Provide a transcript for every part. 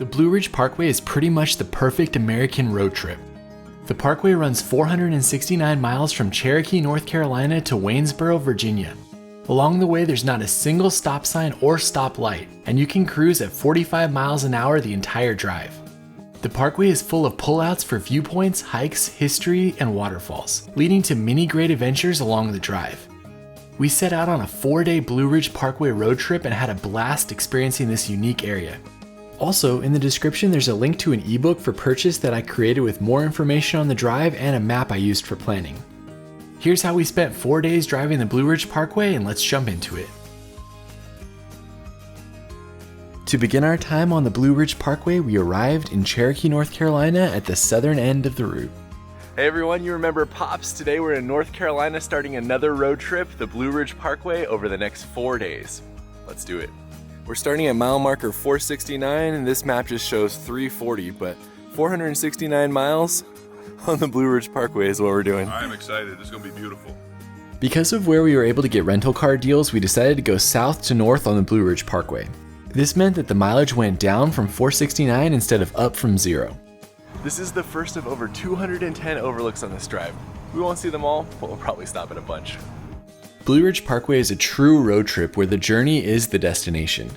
The Blue Ridge Parkway is pretty much the perfect American road trip. The parkway runs 469 miles from Cherokee, North Carolina to Waynesboro, Virginia. Along the way, there's not a single stop sign or stoplight, and you can cruise at 45 miles an hour the entire drive. The parkway is full of pullouts for viewpoints, hikes, history, and waterfalls, leading to many great adventures along the drive. We set out on a 4-day Blue Ridge Parkway road trip and had a blast experiencing this unique area. Also, in the description there's a link to an ebook for purchase that I created with more information on the drive and a map I used for planning. Here's how we spent 4 days driving the Blue Ridge Parkway, and let's jump into it. To begin our time on the Blue Ridge Parkway, we arrived in Cherokee, North Carolina at the southern end of the route. Hey everyone, you remember Pops? Today we're in North Carolina starting another road trip, the Blue Ridge Parkway, over the next 4 days. Let's do it. We're starting at mile marker 469, and this map just shows 340, but 469 miles on the Blue Ridge Parkway is what we're doing. I'm excited. It's going to be beautiful. Because of where we were able to get rental car deals, we decided to go south to north on the Blue Ridge Parkway. This meant that the mileage went down from 469 instead of up from 0. This is the first of over 210 overlooks on this drive. We won't see them all, but we'll probably stop at a bunch. Blue Ridge Parkway is a true road trip where the journey is the destination.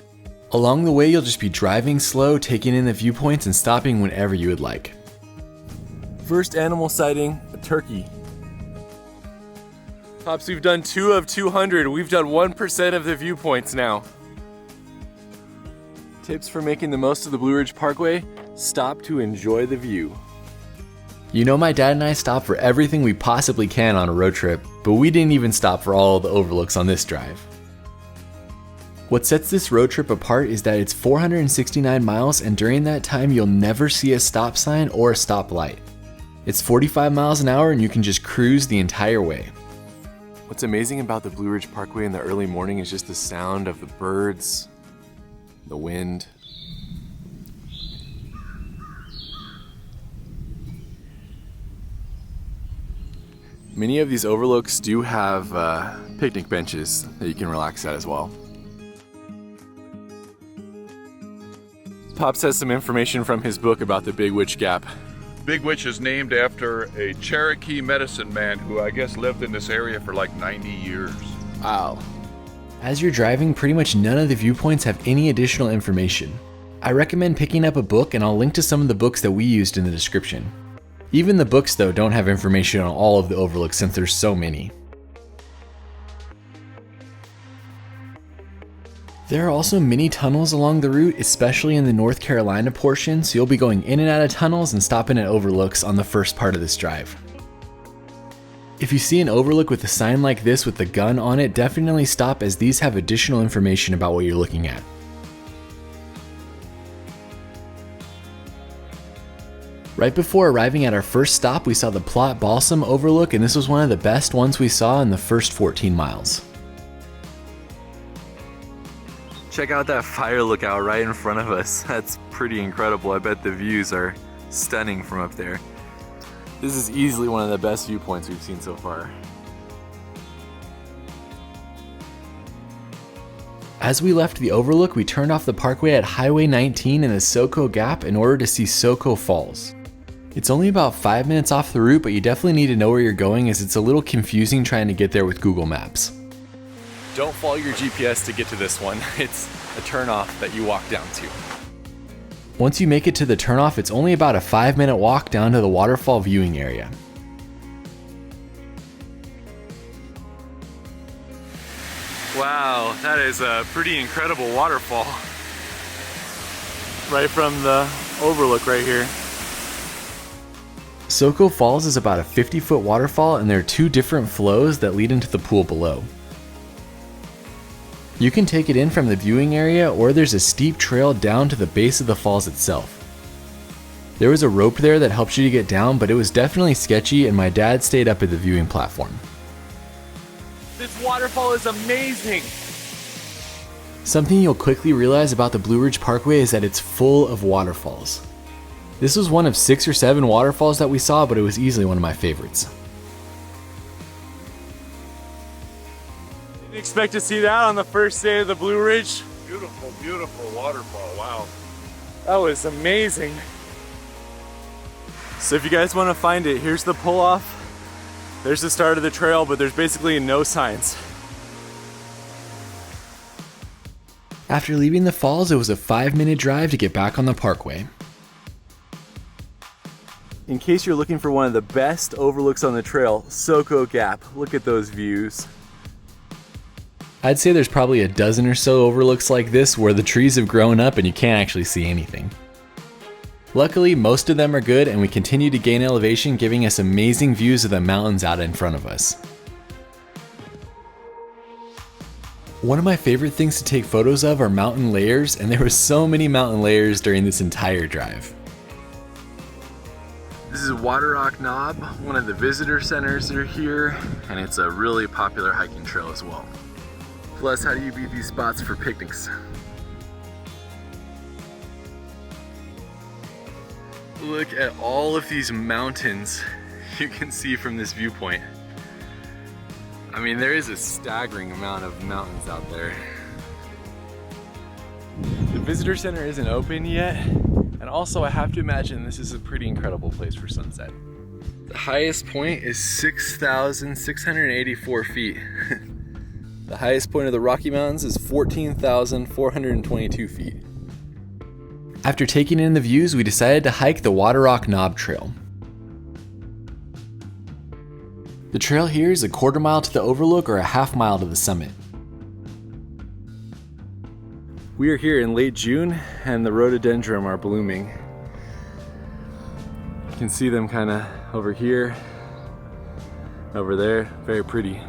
Along the way, you'll just be driving slow, taking in the viewpoints, and stopping whenever you would like. First animal sighting, a turkey. Pops, we've done 2 of 200. We've done 1% of the viewpoints now. Tips for making the most of the Blue Ridge Parkway: stop to enjoy the view. You know, my dad and I stop for everything we possibly can on a road trip, but we didn't even stop for all the overlooks on this drive. What sets this road trip apart is that it's 469 miles, and during that time you'll never see a stop sign or a stoplight. It's 45 miles an hour and you can just cruise the entire way. What's amazing about the Blue Ridge Parkway in the early morning is just the sound of the birds, the wind. Many of these overlooks do have picnic benches that you can relax at as well. Pops has some information from his book about the Big Witch Gap. Big Witch is named after a Cherokee medicine man who I guess lived in this area for like 90 years. Wow. As you're driving, pretty much none of the viewpoints have any additional information. I recommend picking up a book, and I'll link to some of the books that we used in the description. Even the books, though, don't have information on all of the overlooks since there's so many. There are also many tunnels along the route, especially in the North Carolina portion, so you'll be going in and out of tunnels and stopping at overlooks on the first part of this drive. If you see an overlook with a sign like this with the gun on it, definitely stop, as these have additional information about what you're looking at. Right before arriving at our first stop, we saw the Plot Balsam overlook, and this was one of the best ones we saw in the first 14 miles. Check out that fire lookout right in front of us. That's pretty incredible. I bet the views are stunning from up there. This is easily one of the best viewpoints we've seen so far. As we left the overlook, we turned off the parkway at Highway 19 in the Soco Gap in order to see Soco Falls. It's only about 5 minutes off the route, but you definitely need to know where you're going, as it's a little confusing trying to get there with Google Maps. Don't follow your GPS to get to this one. It's a turnoff that you walk down to. Once you make it to the turnoff, it's only about a 5-minute walk down to the waterfall viewing area. Wow, that is a pretty incredible waterfall. Right from the overlook right here. Soco Falls is about a 50-foot waterfall, and there are 2 different flows that lead into the pool below. You can take it in from the viewing area, or there's a steep trail down to the base of the falls itself. There was a rope there that helps you to get down, but it was definitely sketchy, and my dad stayed up at the viewing platform. This waterfall is amazing! Something you'll quickly realize about the Blue Ridge Parkway is that it's full of waterfalls. This was one of 6 or 7 waterfalls that we saw, but it was easily one of my favorites. Didn't expect to see that on the first day of the Blue Ridge. Beautiful, beautiful waterfall. Wow. That was amazing. So if you guys want to find it, here's the pull off. There's the start of the trail, but there's basically no signs. After leaving the falls, it was a 5-minute drive to get back on the parkway. In case you're looking for one of the best overlooks on the trail, Soko Gap. Look at those views. I'd say there's probably a dozen or so overlooks like this where the trees have grown up and you can't actually see anything. Luckily, most of them are good and we continue to gain elevation, giving us amazing views of the mountains out in front of us. One of my favorite things to take photos of are mountain layers, and there were so many mountain layers during this entire drive. This is Water Rock Knob, one of the visitor centers that are here, and it's a really popular hiking trail as well. Plus, how do you beat these spots for picnics? Look at all of these mountains you can see from this viewpoint. I mean, there is a staggering amount of mountains out there. The visitor center isn't open yet, and also I have to imagine this is a pretty incredible place for sunset. The highest point is 6,684 feet. The highest point of the Rocky Mountains is 14,422 feet. After taking in the views, we decided to hike the Water Rock Knob Trail. The trail here is a 1/4 mile to the overlook or a 1/2 mile to the summit. We are here in late June and the rhododendron are blooming. You can see them kind of over here, over there, very pretty.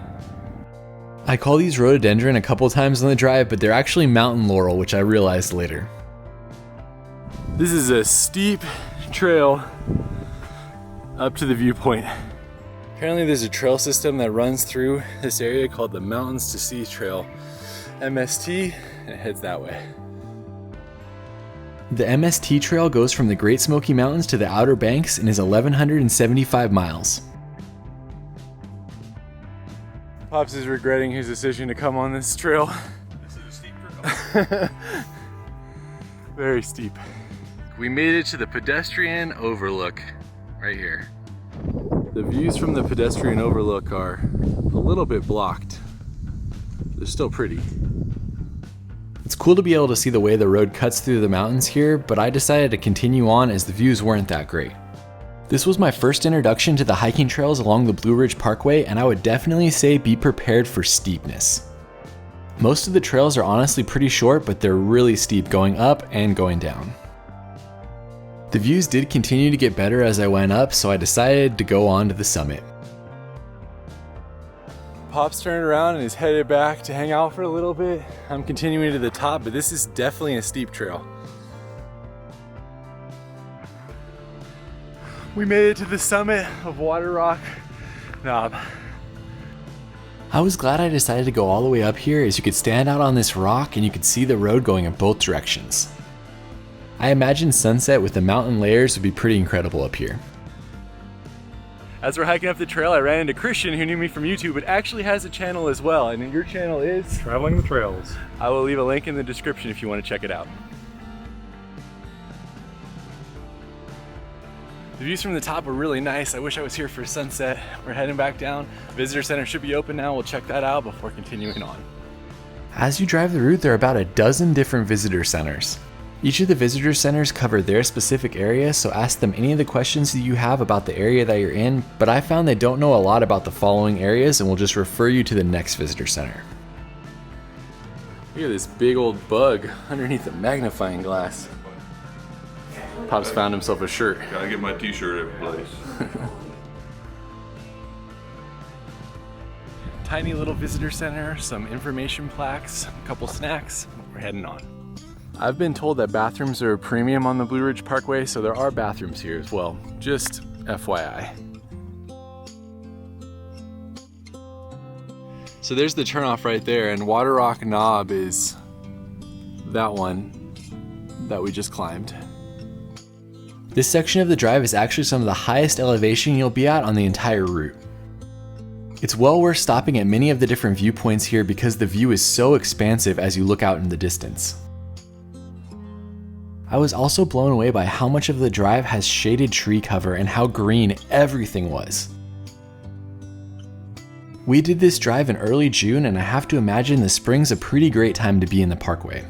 I call these rhododendron a couple times on the drive, but they're actually mountain laurel, which I realized later. This is a steep trail up to the viewpoint. Apparently there's a trail system that runs through this area called the Mountains to Sea Trail, MST, and it heads that way. The MST trail goes from the Great Smoky Mountains to the Outer Banks and is 1,175 miles. Pops is regretting his decision to come on this trail. This is a steep trail. Very steep. We made it to the pedestrian overlook right here. The views from the pedestrian overlook are a little bit blocked. They're still pretty. It's cool to be able to see the way the road cuts through the mountains here, but I decided to continue on as the views weren't that great. This was my first introduction to the hiking trails along the Blue Ridge Parkway, and I would definitely say be prepared for steepness. Most of the trails are honestly pretty short, but they're really steep going up and going down. The views did continue to get better as I went up, so I decided to go on to the summit. Pop's turned around and is headed back to hang out for a little bit. I'm continuing to the top, but this is definitely a steep trail. We made it to the summit of Water Rock Knob. I was glad I decided to go all the way up here, as you could stand out on this rock and you could see the road going in both directions. I imagine sunset with the mountain layers would be pretty incredible up here. As we're hiking up the trail, I ran into Christian, who knew me from YouTube, but actually has a channel as well, and your channel is? Traveling the Trails. I will leave a link in the description if you want to check it out. The views from the top were really nice. I wish I was here for sunset. We're heading back down. Visitor Center should be open now. We'll check that out before continuing on. As you drive the route, there are about a dozen different visitor centers. Each of the visitor centers cover their specific area, so ask them any of the questions that you have about the area that you're in, but I found they don't know a lot about the following areas and will just refer you to the next visitor center. Look at this big old bug underneath the magnifying glass. Pop's found himself a shirt. Gotta get my t-shirt in place. Tiny little visitor center, some information plaques, a couple snacks. We're heading on. I've been told that bathrooms are a premium on the Blue Ridge Parkway, so there are bathrooms here as well. Just FYI. So there's the turnoff right there, and Water Rock Knob is that one that we just climbed. This section of the drive is actually some of the highest elevation you'll be at on the entire route. It's well worth stopping at many of the different viewpoints here because the view is so expansive as you look out in the distance. I was also blown away by how much of the drive has shaded tree cover and how green everything was. We did this drive in early June, and I have to imagine the spring's a pretty great time to be in the parkway.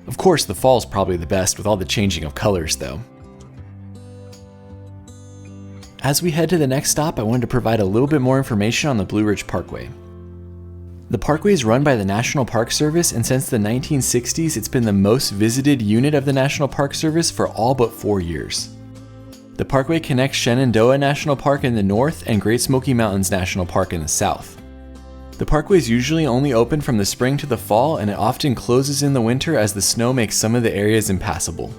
Of course, the fall's probably the best with all the changing of colors though. As we head to the next stop, I wanted to provide a little bit more information on the Blue Ridge Parkway. The parkway is run by the National Park Service, and since the 1960s, it's been the most visited unit of the National Park Service for all but 4 years. The parkway connects Shenandoah National Park in the north and Great Smoky Mountains National Park in the south. The parkway is usually only open from the spring to the fall, and it often closes in the winter as the snow makes some of the areas impassable.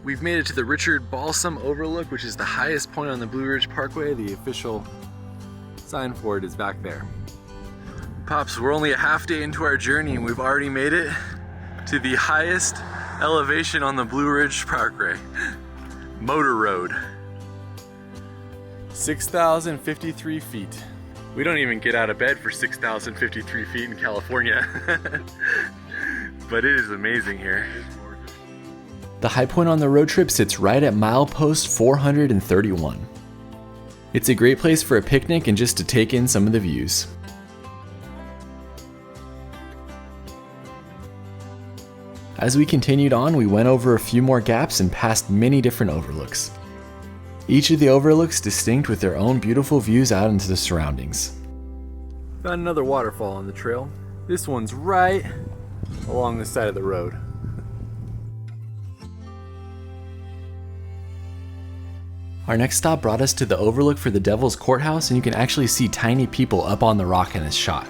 We've made it to the Richard Balsam Overlook, which is the highest point on the Blue Ridge Parkway. The official sign for it is back there. Pops, we're only a half day into our journey and we've already made it to the highest elevation on the Blue Ridge Parkway. Motor Road. 6,053 feet. We don't even get out of bed for 6,053 feet in California. But it is amazing here. The high point on the road trip sits right at milepost 431. It's a great place for a picnic and just to take in some of the views. As we continued on, we went over a few more gaps and passed many different overlooks. Each of the overlooks distinct with their own beautiful views out into the surroundings. Found another waterfall on the trail. This one's right along the side of the road. Our next stop brought us to the overlook for the Devil's Courthouse, and you can actually see tiny people up on the rock in this shot.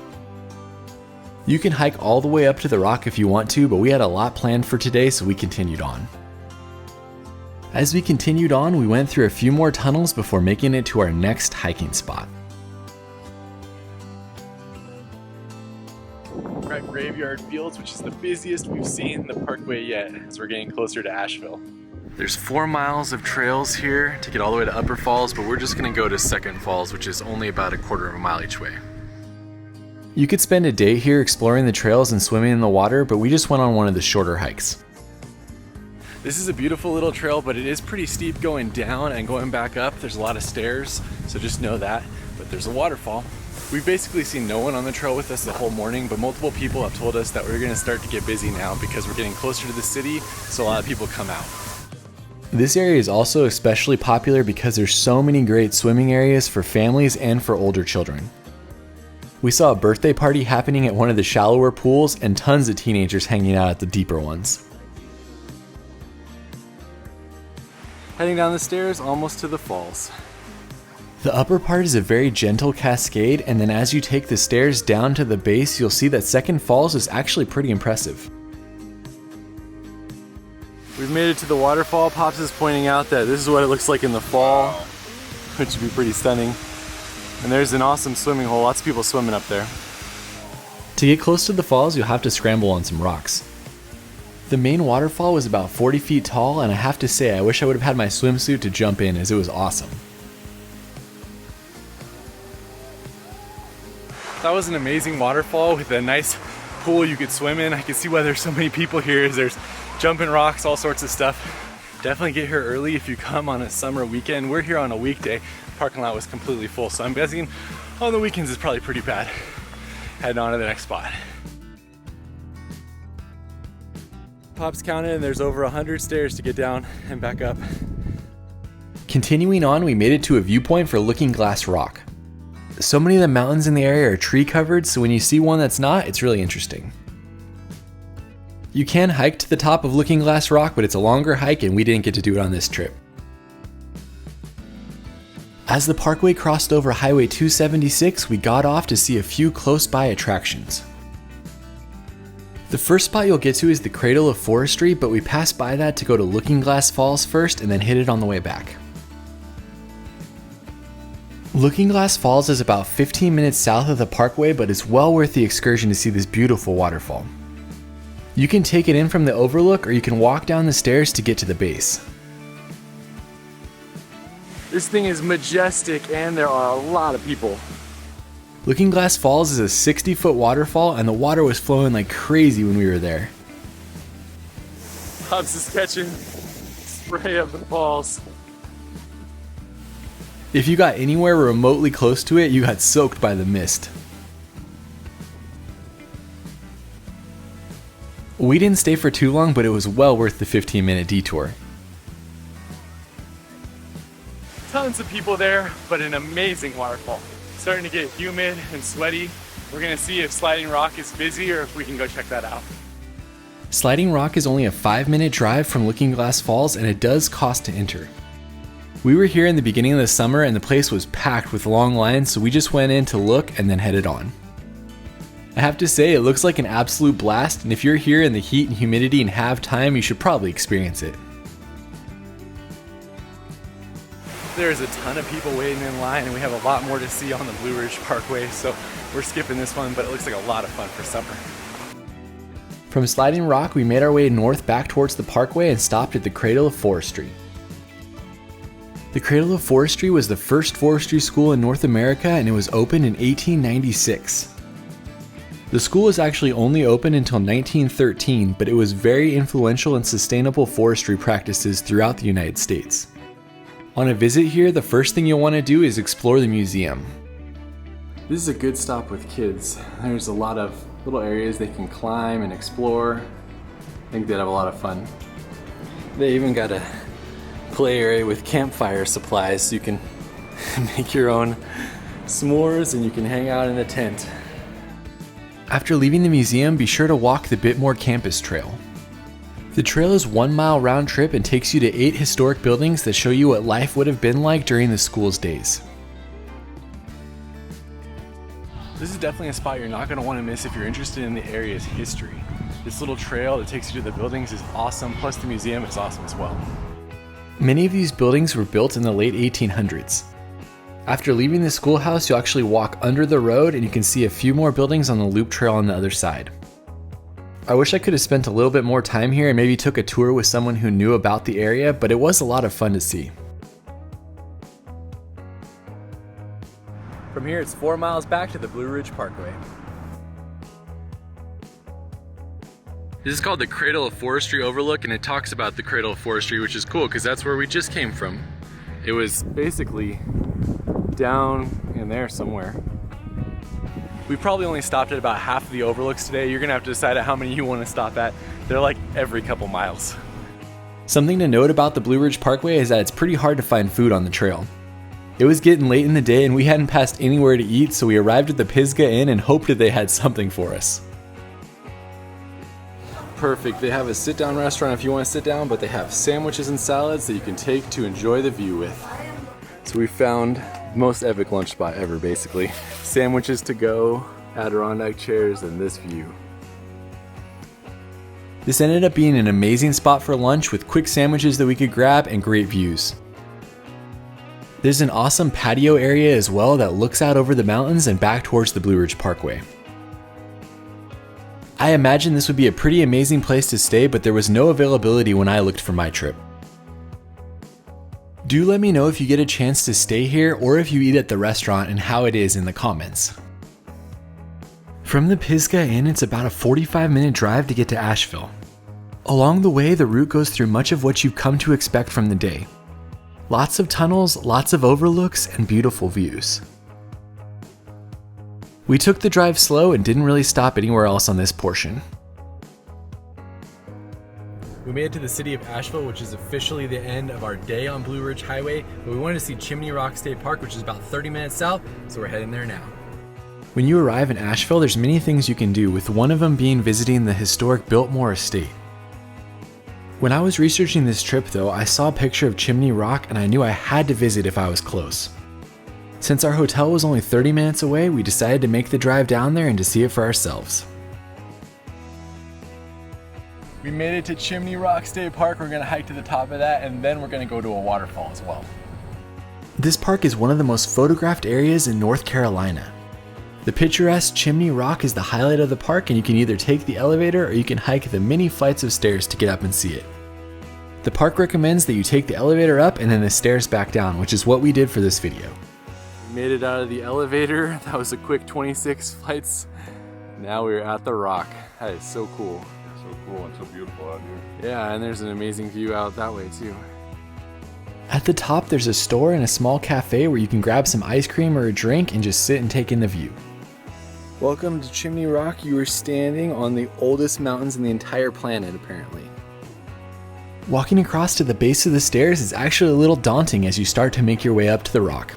You can hike all the way up to the rock if you want to, but we had a lot planned for today, so we continued on. As we continued on, we went through a few more tunnels before making it to our next hiking spot. We're at Graveyard Fields, which is the busiest we've seen the parkway yet as we're getting closer to Asheville. There's 4 miles of trails here to get all the way to Upper Falls, but we're just gonna go to Second Falls, which is only about a quarter of a mile each way. You could spend a day here exploring the trails and swimming in the water, but we just went on one of the shorter hikes. This is a beautiful little trail, but it is pretty steep going down and going back up. There's a lot of stairs, so just know that. But there's a waterfall. We've basically seen no one on the trail with us the whole morning, but multiple people have told us that we're gonna start to get busy now because we're getting closer to the city, so a lot of people come out. This area is also especially popular because there's so many great swimming areas for families and for older children. We saw a birthday party happening at one of the shallower pools and tons of teenagers hanging out at the deeper ones. Heading down the stairs, almost to the falls. The upper part is a very gentle cascade, and then as you take the stairs down to the base, you'll see that Second Falls is actually pretty impressive. We've made it to the waterfall. Pops is pointing out that this is what it looks like in the fall, which would be pretty stunning. And there's an awesome swimming hole. Lots of people swimming up there. To get close to the falls, you'll have to scramble on some rocks. The main waterfall was about 40 feet tall, and I have to say I wish I would have had my swimsuit to jump in, as it was awesome. That was an amazing waterfall with a nice pool you could swim in. I can see why there's so many people here, is there's jumping rocks, all sorts of stuff. Definitely get here early if you come on a summer weekend. We're here on a weekday. The parking lot was completely full, so I'm guessing on the weekends it's probably pretty bad. Heading on to the next spot. Pops counted and there's over 100 stairs to get down and back up. Continuing on, we made it to a viewpoint for Looking Glass Rock. So many of the mountains in the area are tree covered, so when you see one that's not, it's really interesting. You can hike to the top of Looking Glass Rock, but it's a longer hike and we didn't get to do it on this trip. As the parkway crossed over Highway 276, we got off to see a few close by attractions. The first spot you'll get to is the Cradle of Forestry, but we passed by that to go to Looking Glass Falls first and then hit it on the way back. Looking Glass Falls is about 15 minutes south of the parkway, but it's well worth the excursion to see this beautiful waterfall. You can take it in from the overlook, or you can walk down the stairs to get to the base. This thing is majestic and there are a lot of people. Looking Glass Falls is a 60-foot waterfall, and the water was flowing like crazy when we were there. Pops is catching spray of the falls. If you got anywhere remotely close to it, you got soaked by the mist. We didn't stay for too long, but it was well worth the 15-minute detour. Tons of people there, but an amazing waterfall. Starting to get humid and sweaty. We're gonna see if Sliding Rock is busy or if we can go check that out. Sliding Rock is only a 5-minute drive from Looking Glass Falls, and it does cost to enter. We were here in the beginning of the summer and the place was packed with long lines, so we just went in to look and then headed on. I have to say, it looks like an absolute blast, and if you're here in the heat and humidity and have time, you should probably experience it. There's a ton of people waiting in line, and we have a lot more to see on the Blue Ridge Parkway, so we're skipping this one, but it looks like a lot of fun for summer. From Sliding Rock, we made our way north back towards the parkway and stopped at the Cradle of Forestry. The Cradle of Forestry was the first forestry school in North America, and it was opened in 1896. The school was actually only open until 1913, but it was very influential in sustainable forestry practices throughout the United States. On a visit here, the first thing you'll want to do is explore the museum. This is a good stop with kids. There's a lot of little areas they can climb and explore. I think they'd have a lot of fun. They even got a play area with campfire supplies, so you can make your own s'mores and you can hang out in a tent. After leaving the museum, be sure to walk the Bitmore Campus Trail. The trail is 1 mile round trip and takes you to 8 historic buildings that show you what life would have been like during the school's days. This is definitely a spot you're not going to want to miss if you're interested in the area's history. This little trail that takes you to the buildings is awesome, plus the museum is awesome as well. Many of these buildings were built in the late 1800s. After leaving the schoolhouse, you'll actually walk under the road and you can see a few more buildings on the loop trail on the other side. I wish I could have spent a little bit more time here and maybe took a tour with someone who knew about the area, but it was a lot of fun to see. From here, it's 4 miles back to the Blue Ridge Parkway. This is called the Cradle of Forestry Overlook, and it talks about the Cradle of Forestry, which is cool because that's where we just came from. It was basically down in there somewhere. We probably only stopped at about half of the overlooks today. You're gonna have to decide how many you want to stop at. They're like every couple miles. Something to note about the Blue Ridge Parkway is that it's pretty hard to find food on the trail. It was getting late in the day and we hadn't passed anywhere to eat, so we arrived at the Pisgah Inn and hoped that they had something for us. Perfect. They have a sit-down restaurant if you want to sit down, but they have sandwiches and salads that you can take to enjoy the view with. So we found the most epic lunch spot ever, basically. Sandwiches to go, Adirondack chairs, and this view. This ended up being an amazing spot for lunch with quick sandwiches that we could grab and great views. There's an awesome patio area as well that looks out over the mountains and back towards the Blue Ridge Parkway. I imagine this would be a pretty amazing place to stay, but there was no availability when I looked for my trip. Do let me know if you get a chance to stay here or if you eat at the restaurant and how it is in the comments. From the Pisgah Inn, it's about a 45-minute drive to get to Asheville. Along the way, the route goes through much of what you've come to expect from the day. Lots of tunnels, lots of overlooks, and beautiful views. We took the drive slow and didn't really stop anywhere else on this portion. We made it to the city of Asheville, which is officially the end of our day on Blue Ridge Highway, but we wanted to see Chimney Rock State Park, which is about 30 minutes south, so we're heading there now. When you arrive in Asheville, there's many things you can do, with one of them being visiting the historic Biltmore Estate. When I was researching this trip though, I saw a picture of Chimney Rock and I knew I had to visit if I was close. Since our hotel was only 30 minutes away, we decided to make the drive down there and to see it for ourselves. We made it to Chimney Rock State Park. We're gonna hike to the top of that and then we're gonna go to a waterfall as well. This park is one of the most photographed areas in North Carolina. The picturesque Chimney Rock is the highlight of the park, and you can either take the elevator or you can hike the many flights of stairs to get up and see it. The park recommends that you take the elevator up and then the stairs back down, which is what we did for this video. We made it out of the elevator. That was a quick 26 flights. Now we're at the rock. That is so cool. So cool and so beautiful out here. Yeah, and there's an amazing view out that way too. At the top, there's a store and a small cafe where you can grab some ice cream or a drink and just sit and take in the view. Welcome to Chimney Rock. You are standing on the oldest mountains in the entire planet, apparently. Walking across to the base of the stairs is actually a little daunting as you start to make your way up to the rock.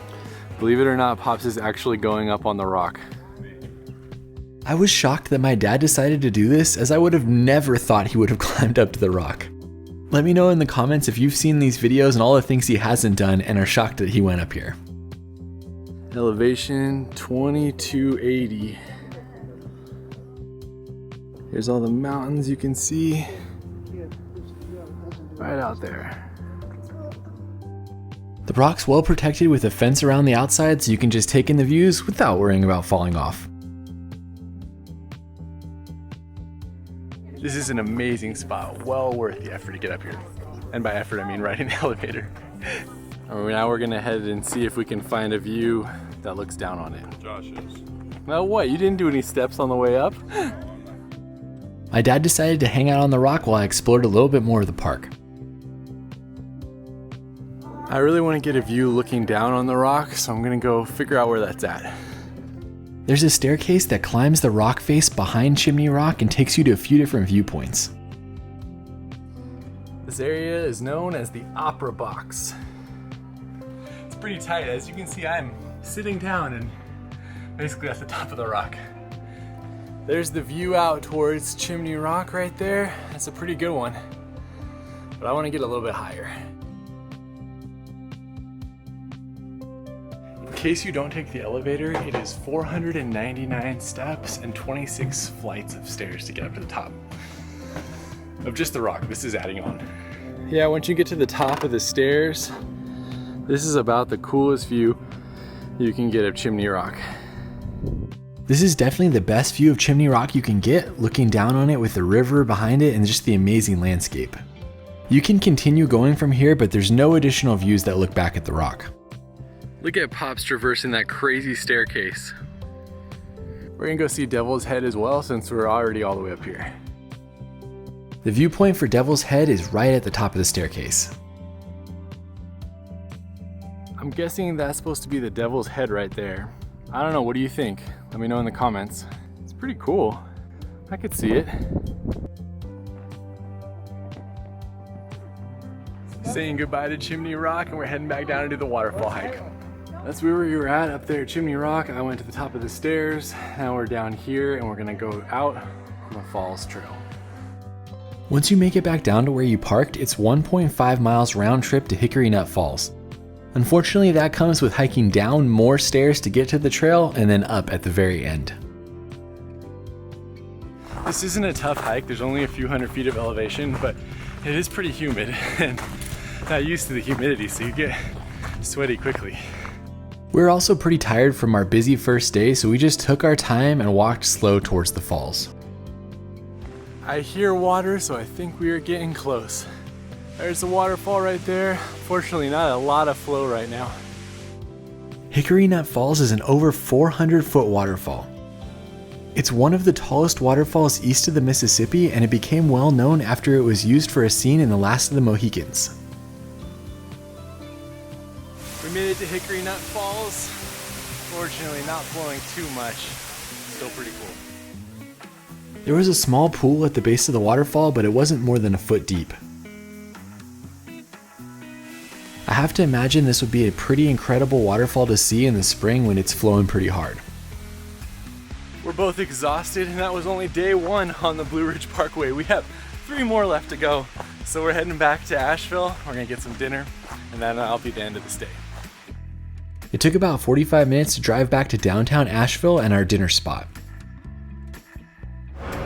Believe it or not, Pops is actually going up on the rock. I was shocked that my dad decided to do this, as I would have never thought he would have climbed up to the rock. Let me know in the comments if you've seen these videos and all the things he hasn't done and are shocked that he went up here. Elevation 2280. Here's all the mountains you can see right out there. The rock's well protected with a fence around the outside, so you can just take in the views without worrying about falling off. This is an amazing spot, well worth the effort to get up here. And by effort, I mean riding the elevator. Now we're gonna head and see if we can find a view that looks down on it. Josh is. Now what, you didn't do any steps on the way up? My dad decided to hang out on the rock while I explored a little bit more of the park. I really want to get a view looking down on the rock, so I'm gonna go figure out where that's at. There's a staircase that climbs the rock face behind Chimney Rock and takes you to a few different viewpoints. This area is known as the Opera Box. It's pretty tight. As you can see, I'm sitting down and basically at the top of the rock. There's the view out towards Chimney Rock right there. That's a pretty good one, but I want to get a little bit higher. In case you don't take the elevator, it is 499 steps and 26 flights of stairs to get up to the top of just the rock. This is adding on. Yeah, once you get to the top of the stairs, this is about the coolest view you can get of Chimney Rock. This is definitely the best view of Chimney Rock you can get, looking down on it with the river behind it and just the amazing landscape. You can continue going from here, but there's no additional views that look back at the rock. Look at Pops traversing that crazy staircase. We're gonna go see Devil's Head as well, since we're already all the way up here. The viewpoint for Devil's Head is right at the top of the staircase. I'm guessing that's supposed to be the Devil's Head right there. I don't know, what do you think? Let me know in the comments. It's pretty cool. I could see it. Saying goodbye to Chimney Rock, and we're heading back down to do the waterfall hike. That's where we were at up there at Chimney Rock. I went to the top of the stairs. Now we're down here and we're gonna go out on the falls trail. Once you make it back down to where you parked, it's 1.5 miles round trip to Hickory Nut Falls. Unfortunately, that comes with hiking down more stairs to get to the trail and then up at the very end. This isn't a tough hike. There's only a few hundred feet of elevation, but it is pretty humid and not used to the humidity, so you get sweaty quickly. We were also pretty tired from our busy first day, so we just took our time and walked slow towards the falls. I hear water, so I think we are getting close. There's a waterfall right there. Fortunately, not a lot of flow right now. Hickory Nut Falls is an over 400-foot waterfall. It's one of the tallest waterfalls east of the Mississippi, and it became well known after it was used for a scene in The Last of the Mohicans. We made it to Hickory Nut Falls. Fortunately, not flowing too much. Still pretty cool. There was a small pool at the base of the waterfall, but it wasn't more than a foot deep. I have to imagine this would be a pretty incredible waterfall to see in the spring when it's flowing pretty hard. We're both exhausted, and that was only day one on the Blue Ridge Parkway. We have 3 more left to go. So we're heading back to Asheville. We're gonna get some dinner, and then that'll be the end of the stay. It took about 45 minutes to drive back to downtown Asheville and our dinner spot.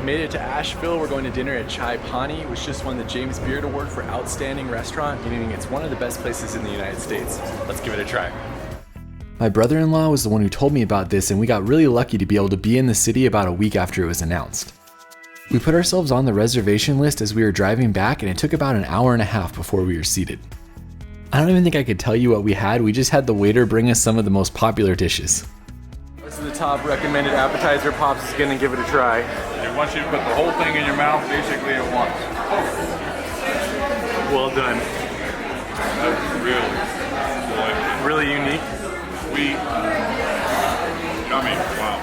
Made it to Asheville. We're going to dinner at Chai Pani, which just won the James Beard Award for Outstanding Restaurant, meaning it's one of the best places in the United States. Let's give it a try. My brother-in-law was the one who told me about this, and we got really lucky to be able to be in the city about a week after it was announced. We put ourselves on the reservation list as we were driving back, and it took about an hour and a half before we were seated. I don't even think I could tell you what we had. We just had the waiter bring us some of the most popular dishes. This is the top recommended appetizer. Pops is gonna give it a try. They want you to put the whole thing in your mouth basically at once. Well done. That's really delicious. Really unique. Sweet. Yummy. Wow.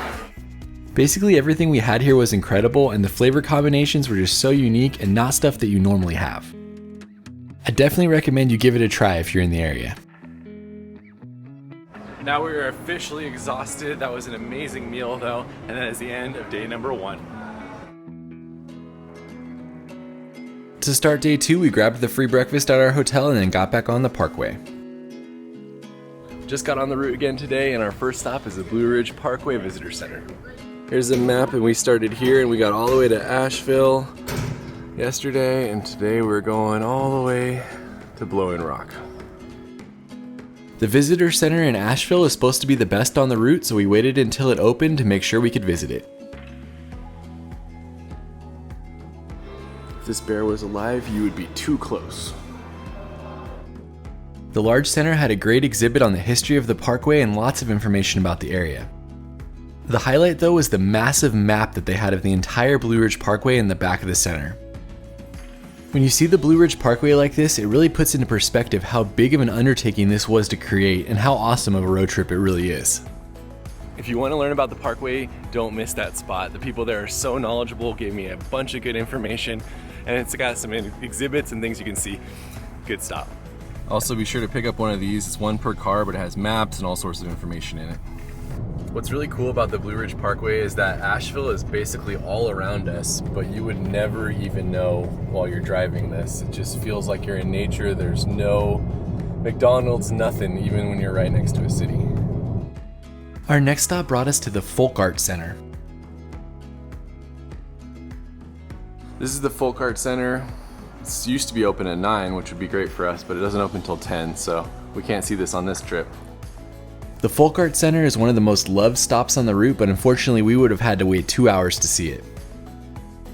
Basically everything we had here was incredible, and the flavor combinations were just so unique and not stuff that you normally have. I definitely recommend you give it a try if you're in the area. Now we are officially exhausted. That was an amazing meal though, and that is the end of day number 1. To start day 2, we grabbed the free breakfast at our hotel and then got back on the parkway. Just got on the route again today, and our first stop is the Blue Ridge Parkway Visitor Center. Here's the map, and we started here and we got all the way to Asheville yesterday, and today we're going all the way to Blowing Rock. The visitor center in Asheville is supposed to be the best on the route, so we waited until it opened to make sure we could visit it. If this bear was alive, you would be too close. The large center had a great exhibit on the history of the parkway and lots of information about the area. The highlight though was the massive map that they had of the entire Blue Ridge Parkway in the back of the center. When you see the Blue Ridge Parkway like this, it really puts into perspective how big of an undertaking this was to create and how awesome of a road trip it really is. If you want to learn about the parkway, don't miss that spot. The people there are so knowledgeable, gave me a bunch of good information, and it's got some exhibits and things you can see. Good stop. Also, be sure to pick up one of these. It's one per car, but it has maps and all sorts of information in it. What's really cool about the Blue Ridge Parkway is that Asheville is basically all around us, but you would never even know while you're driving this. It just feels like you're in nature. There's no McDonald's, nothing, even when you're right next to a city. Our next stop brought us to the Folk Art Center. This is the Folk Art Center. It used to be open at 9, which would be great for us, but it doesn't open until 10, so we can't see this on this trip. The Folk Art Center is one of the most loved stops on the route, but unfortunately we would have had to wait 2 hours to see it.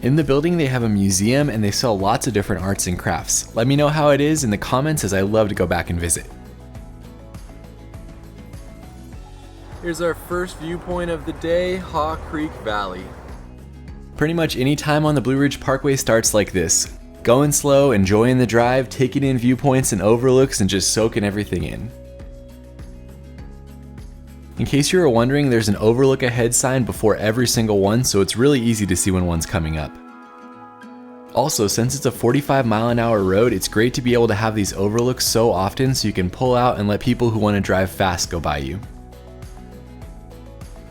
In the building they have a museum and they sell lots of different arts and crafts. Let me know how it is in the comments, as I love to go back and visit. Here's our first viewpoint of the day, Haw Creek Valley. Pretty much any time on the Blue Ridge Parkway starts like this. Going slow, enjoying the drive, taking in viewpoints and overlooks, and just soaking everything in. In case you were wondering, there's an overlook ahead sign before every single one, so it's really easy to see when one's coming up. Also, since it's a 45-mile-an-hour road, it's great to be able to have these overlooks so often so you can pull out and let people who want to drive fast go by you.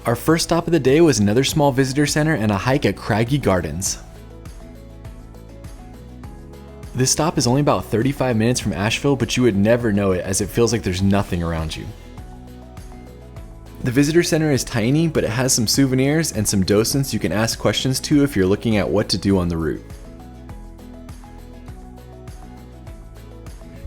Our first stop of the day was another small visitor center and a hike at Craggy Gardens. This stop is only about 35 minutes from Asheville, but you would never know it as it feels like there's nothing around you. The visitor center is tiny, but it has some souvenirs and some docents you can ask questions to if you're looking at what to do on the route.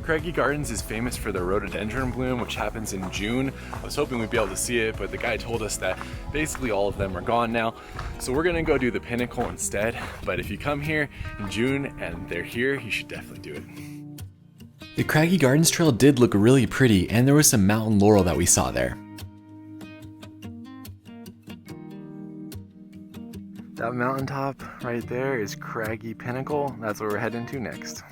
Craggy Gardens is famous for their rhododendron bloom, which happens in June. I was hoping we'd be able to see it, but the guy told us that basically all of them are gone now. So we're gonna go do the Pinnacle instead. But if you come here in June and they're here, you should definitely do it. The Craggy Gardens trail did look really pretty, and there was some mountain laurel that we saw there. That mountaintop right there is Craggy Pinnacle. That's where we're heading to next.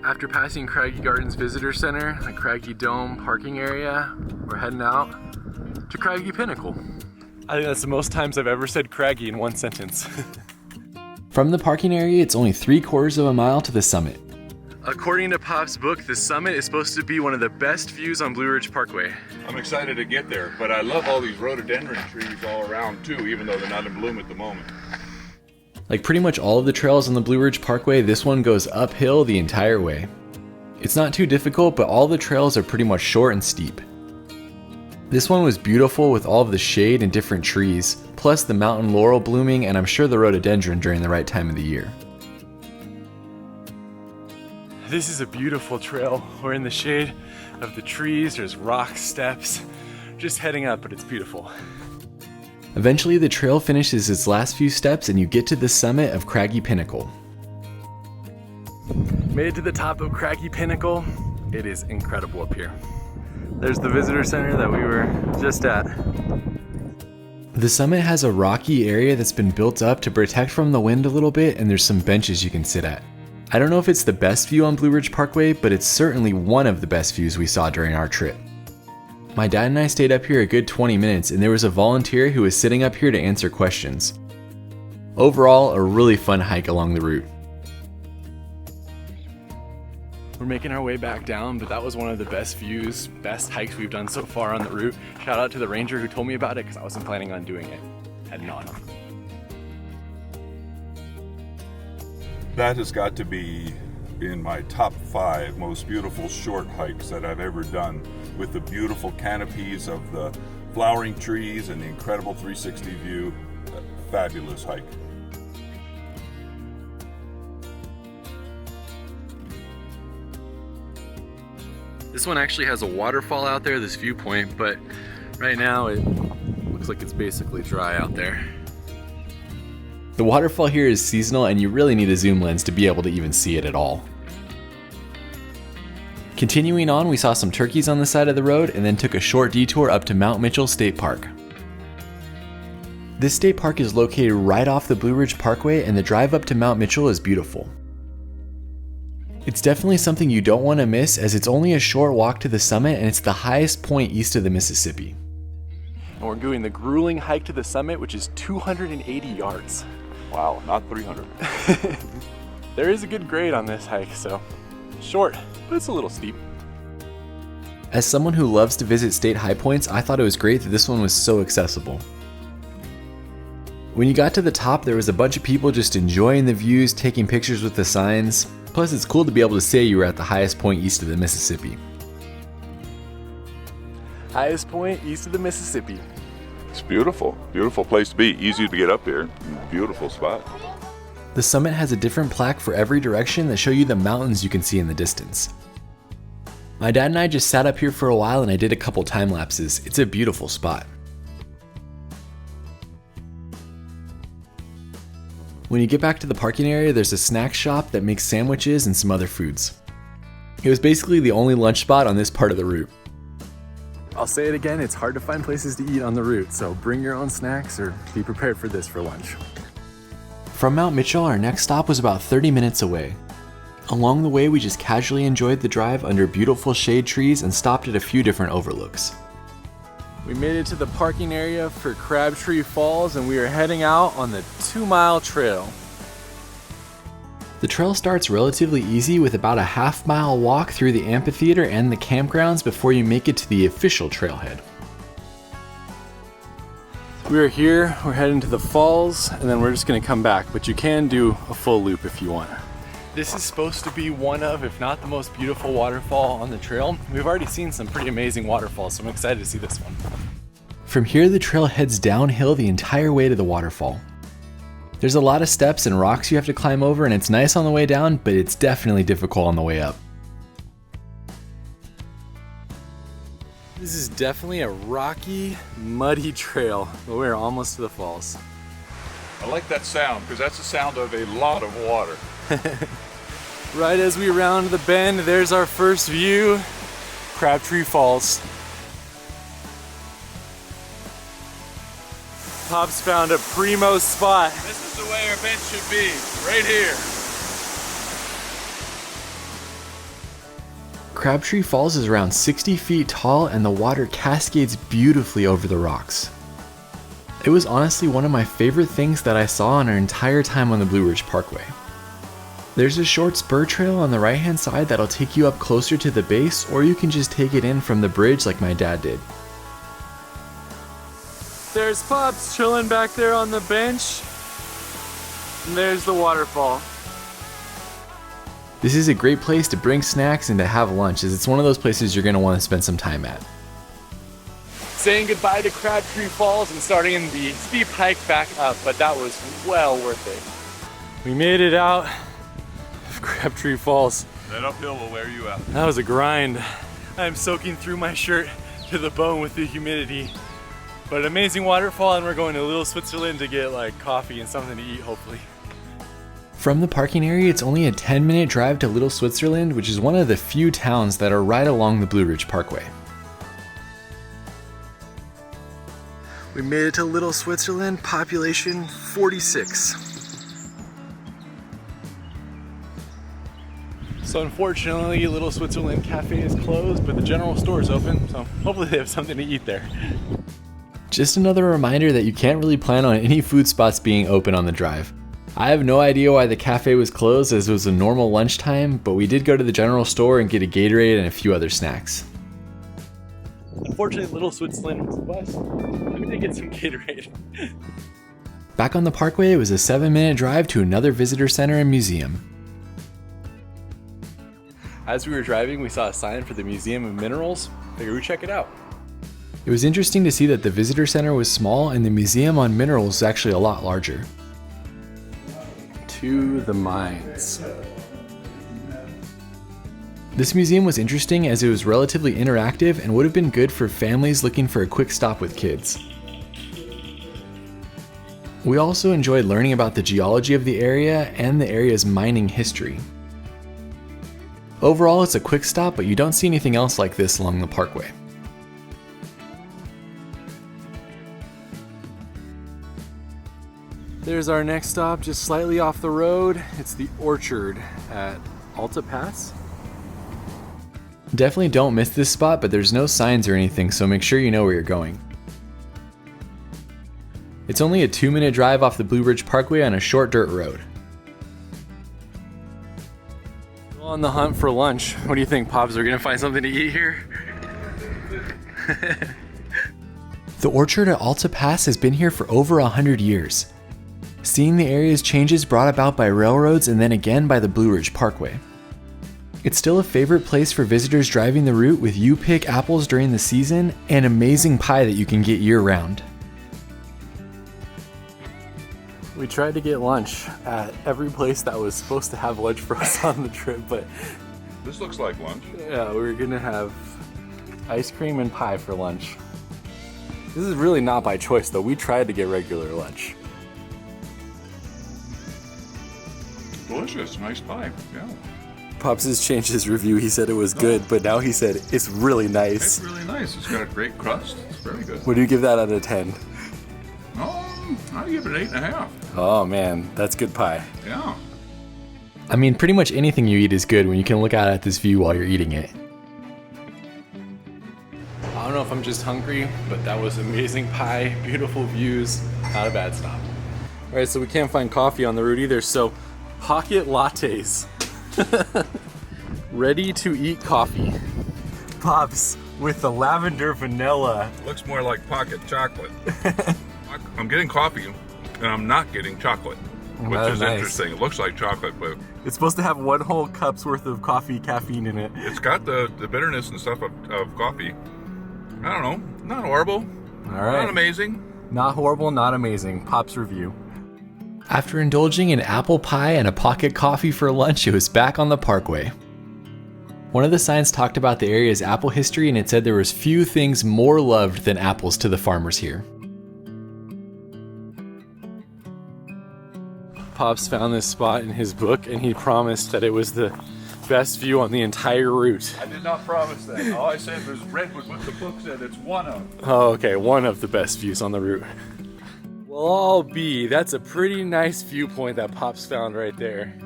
After passing Craggy Gardens Visitor Center, the Craggy Dome parking area, we're heading out to Craggy Pinnacle. I think that's the most times I've ever said Craggy in one sentence. From the parking area, it's only 3/4 of a mile to the summit. According to Pop's book, the summit is supposed to be one of the best views on Blue Ridge Parkway. I'm excited to get there, but I love all these rhododendron trees all around too, even though they're not in bloom at the moment. Like pretty much all of the trails on the Blue Ridge Parkway, this one goes uphill the entire way. It's not too difficult, but all the trails are pretty much short and steep. This one was beautiful with all of the shade and different trees, plus the mountain laurel blooming, and I'm sure the rhododendron during the right time of the year. This is a beautiful trail. We're in the shade of the trees. There's rock steps. Just heading up, but it's beautiful. Eventually the trail finishes its last few steps and you get to the summit of Craggy Pinnacle. Made it to the top of Craggy Pinnacle. It is incredible up here. There's the visitor center that we were just at. The summit has a rocky area that's been built up to protect from the wind a little bit, and there's some benches you can sit at. I don't know if it's the best view on Blue Ridge Parkway, but it's certainly one of the best views we saw during our trip. My dad and I stayed up here a good 20 minutes, and there was a volunteer who was sitting up here to answer questions. Overall, a really fun hike along the route. We're making our way back down, but that was one of the best views, best hikes we've done so far on the route. Shout out to the ranger who told me about it because I wasn't planning on doing it. Had not. That has got to be in my top 5 most beautiful short hikes that I've ever done, with the beautiful canopies of the flowering trees and the incredible 360 view. A fabulous hike. This one actually has a waterfall out there, this viewpoint, but right now it looks like it's basically dry out there. The waterfall here is seasonal, and you really need a zoom lens to be able to even see it at all. Continuing on, we saw some turkeys on the side of the road and then took a short detour up to Mount Mitchell State Park. This state park is located right off the Blue Ridge Parkway, and the drive up to Mount Mitchell is beautiful. It's definitely something you don't want to miss, as it's only a short walk to the summit and it's the highest point east of the Mississippi. And we're doing the grueling hike to the summit, which is 280 yards. Wow, not 300. There is a good grade on this hike, so short, but it's a little steep. As someone who loves to visit state high points, I thought it was great that this one was so accessible. When you got to the top, there was a bunch of people just enjoying the views, taking pictures with the signs. Plus, it's cool to be able to say you were at the highest point east of the Mississippi. Highest point east of the Mississippi. It's beautiful. Beautiful place to be. Easy to get up here. Beautiful spot. The summit has a different plaque for every direction that show you the mountains you can see in the distance. My dad and I just sat up here for a while and I did a couple time lapses. It's a beautiful spot. When you get back to the parking area, there's a snack shop that makes sandwiches and some other foods. It was basically the only lunch spot on this part of the route. I'll say it again, it's hard to find places to eat on the route, so bring your own snacks or be prepared for this for lunch. From Mount Mitchell, our next stop was about 30 minutes away. Along the way, we just casually enjoyed the drive under beautiful shade trees and stopped at a few different overlooks. We made it to the parking area for Crabtree Falls, and we are heading out on the 2-mile trail. The trail starts relatively easy with about a half-mile walk through the amphitheater and the campgrounds before you make it to the official trailhead. We're here, we're heading to the falls, and then we're just gonna come back, but you can do a full loop if you want. This is supposed to be one of, if not the most beautiful waterfall on the trail. We've already seen some pretty amazing waterfalls, so I'm excited to see this one. From here, the trail heads downhill the entire way to the waterfall. There's a lot of steps and rocks you have to climb over, and it's nice on the way down, but it's definitely difficult on the way up. This is definitely a rocky, muddy trail, but we're almost to the falls. I like that sound because that's the sound of a lot of water. Right as we round the bend, there's our first view, Crabtree Falls. Pop's found a primo spot. This is the way our bench should be, right here. Crabtree Falls is around 60 feet tall and the water cascades beautifully over the rocks. It was honestly one of my favorite things that I saw in our entire time on the Blue Ridge Parkway. There's a short spur trail on the right hand side that'll take you up closer to the base, or you can just take it in from the bridge like my dad did. There's Pops chilling back there on the bench. And there's the waterfall. This is a great place to bring snacks and to have lunch, as it's one of those places you're going to want to spend some time at. Saying goodbye to Crabtree Falls and starting in the steep hike back up, but that was well worth it. We made it out of Crabtree Falls. That uphill will wear you out. That was a grind. I'm soaking through my shirt to the bone with the humidity. But amazing waterfall, and we're going to Little Switzerland to get like coffee and something to eat, hopefully. From the parking area, it's only a 10-minute drive to Little Switzerland, which is one of the few towns that are right along the Blue Ridge Parkway. We made it to Little Switzerland, population 46. So unfortunately, Little Switzerland Cafe is closed, but the general store is open, so hopefully they have something to eat there. Just another reminder that you can't really plan on any food spots being open on the drive. I have no idea why the cafe was closed as it was a normal lunchtime, but we did go to the general store and get a Gatorade and a few other snacks. Unfortunately, Little Switzerland was a bus. We did get some Gatorade. Back on the parkway, it was a 7-minute drive to another visitor center and museum. As we were driving, we saw a sign for the Museum of Minerals. Figured we'd check it out. It was interesting to see that the visitor center was small and the museum on minerals was actually a lot larger. To the mines. This museum was interesting as it was relatively interactive and would have been good for families looking for a quick stop with kids. We also enjoyed learning about the geology of the area and the area's mining history. Overall, it's a quick stop, but you don't see anything else like this along the parkway. There's our next stop, just slightly off the road. It's the Orchard at Alta Pass. Definitely don't miss this spot, but there's no signs or anything, so make sure you know where you're going. It's only a 2-minute drive off the Blue Ridge Parkway on a short dirt road. On the hunt for lunch. What do you think, Pops? Are we gonna find something to eat here? The Orchard at Alta Pass has been here for over 100 years. Seeing the area's changes brought about by railroads and then again by the Blue Ridge Parkway. It's still a favorite place for visitors driving the route with you-pick apples during the season and amazing pie that you can get year-round. We tried to get lunch at every place that was supposed to have lunch for us on the trip, but This looks like lunch. yeah, we were gonna have ice cream and pie for lunch. This is really not by choice though. We tried to get regular lunch. Delicious, nice pie, yeah. Pops has changed his review. He said it was good, but now he said it's really nice. It's really nice. It's got a great crust. It's very good. What do you give that out of 10? I'd give it 8.5. Oh man, that's good pie. Yeah. I mean, pretty much anything you eat is good when you can look out at this view while you're eating it. I don't know if I'm just hungry, but that was amazing pie, beautiful views, not a bad stop. All right, so we can't find coffee on the route either, so pocket lattes. Ready to eat coffee. Pops with the lavender vanilla. Looks more like pocket chocolate. I'm getting coffee, and I'm not getting chocolate, which is nice. interesting. It looks like chocolate, but It's supposed to have 1 whole cup's worth of coffee caffeine in it. it's got the bitterness and stuff of coffee. I don't know. Not horrible. All right. Not amazing. Not horrible, not amazing. Pops review. After indulging in apple pie and a pocket coffee for lunch, it was back on the parkway. One of the signs talked about the area's apple history, and it said there was few things more loved than apples to the farmers here. Pops found this spot in his book, and he promised that it was the best view on the entire route. I did not promise that. All I said was redwood what the book said it's one of. Oh, okay, one of the best views on the route. Well, I'll be. That's a pretty nice viewpoint that Pops found right there.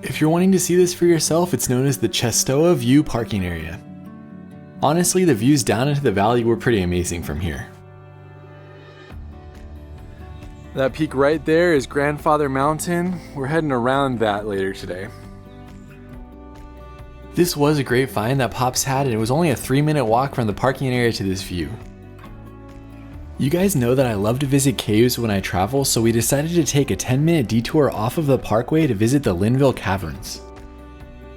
If you're wanting to see this for yourself, it's known as the Chestoa View parking area. Honestly, the views down into the valley were pretty amazing from here. That peak right there is Grandfather Mountain. We're heading around that later today. This was a great find that Pops had, and it was only a 3-minute walk from the parking area to this view. You guys know that I love to visit caves when I travel, so we decided to take a 10-minute detour off of the parkway to visit the Linville Caverns.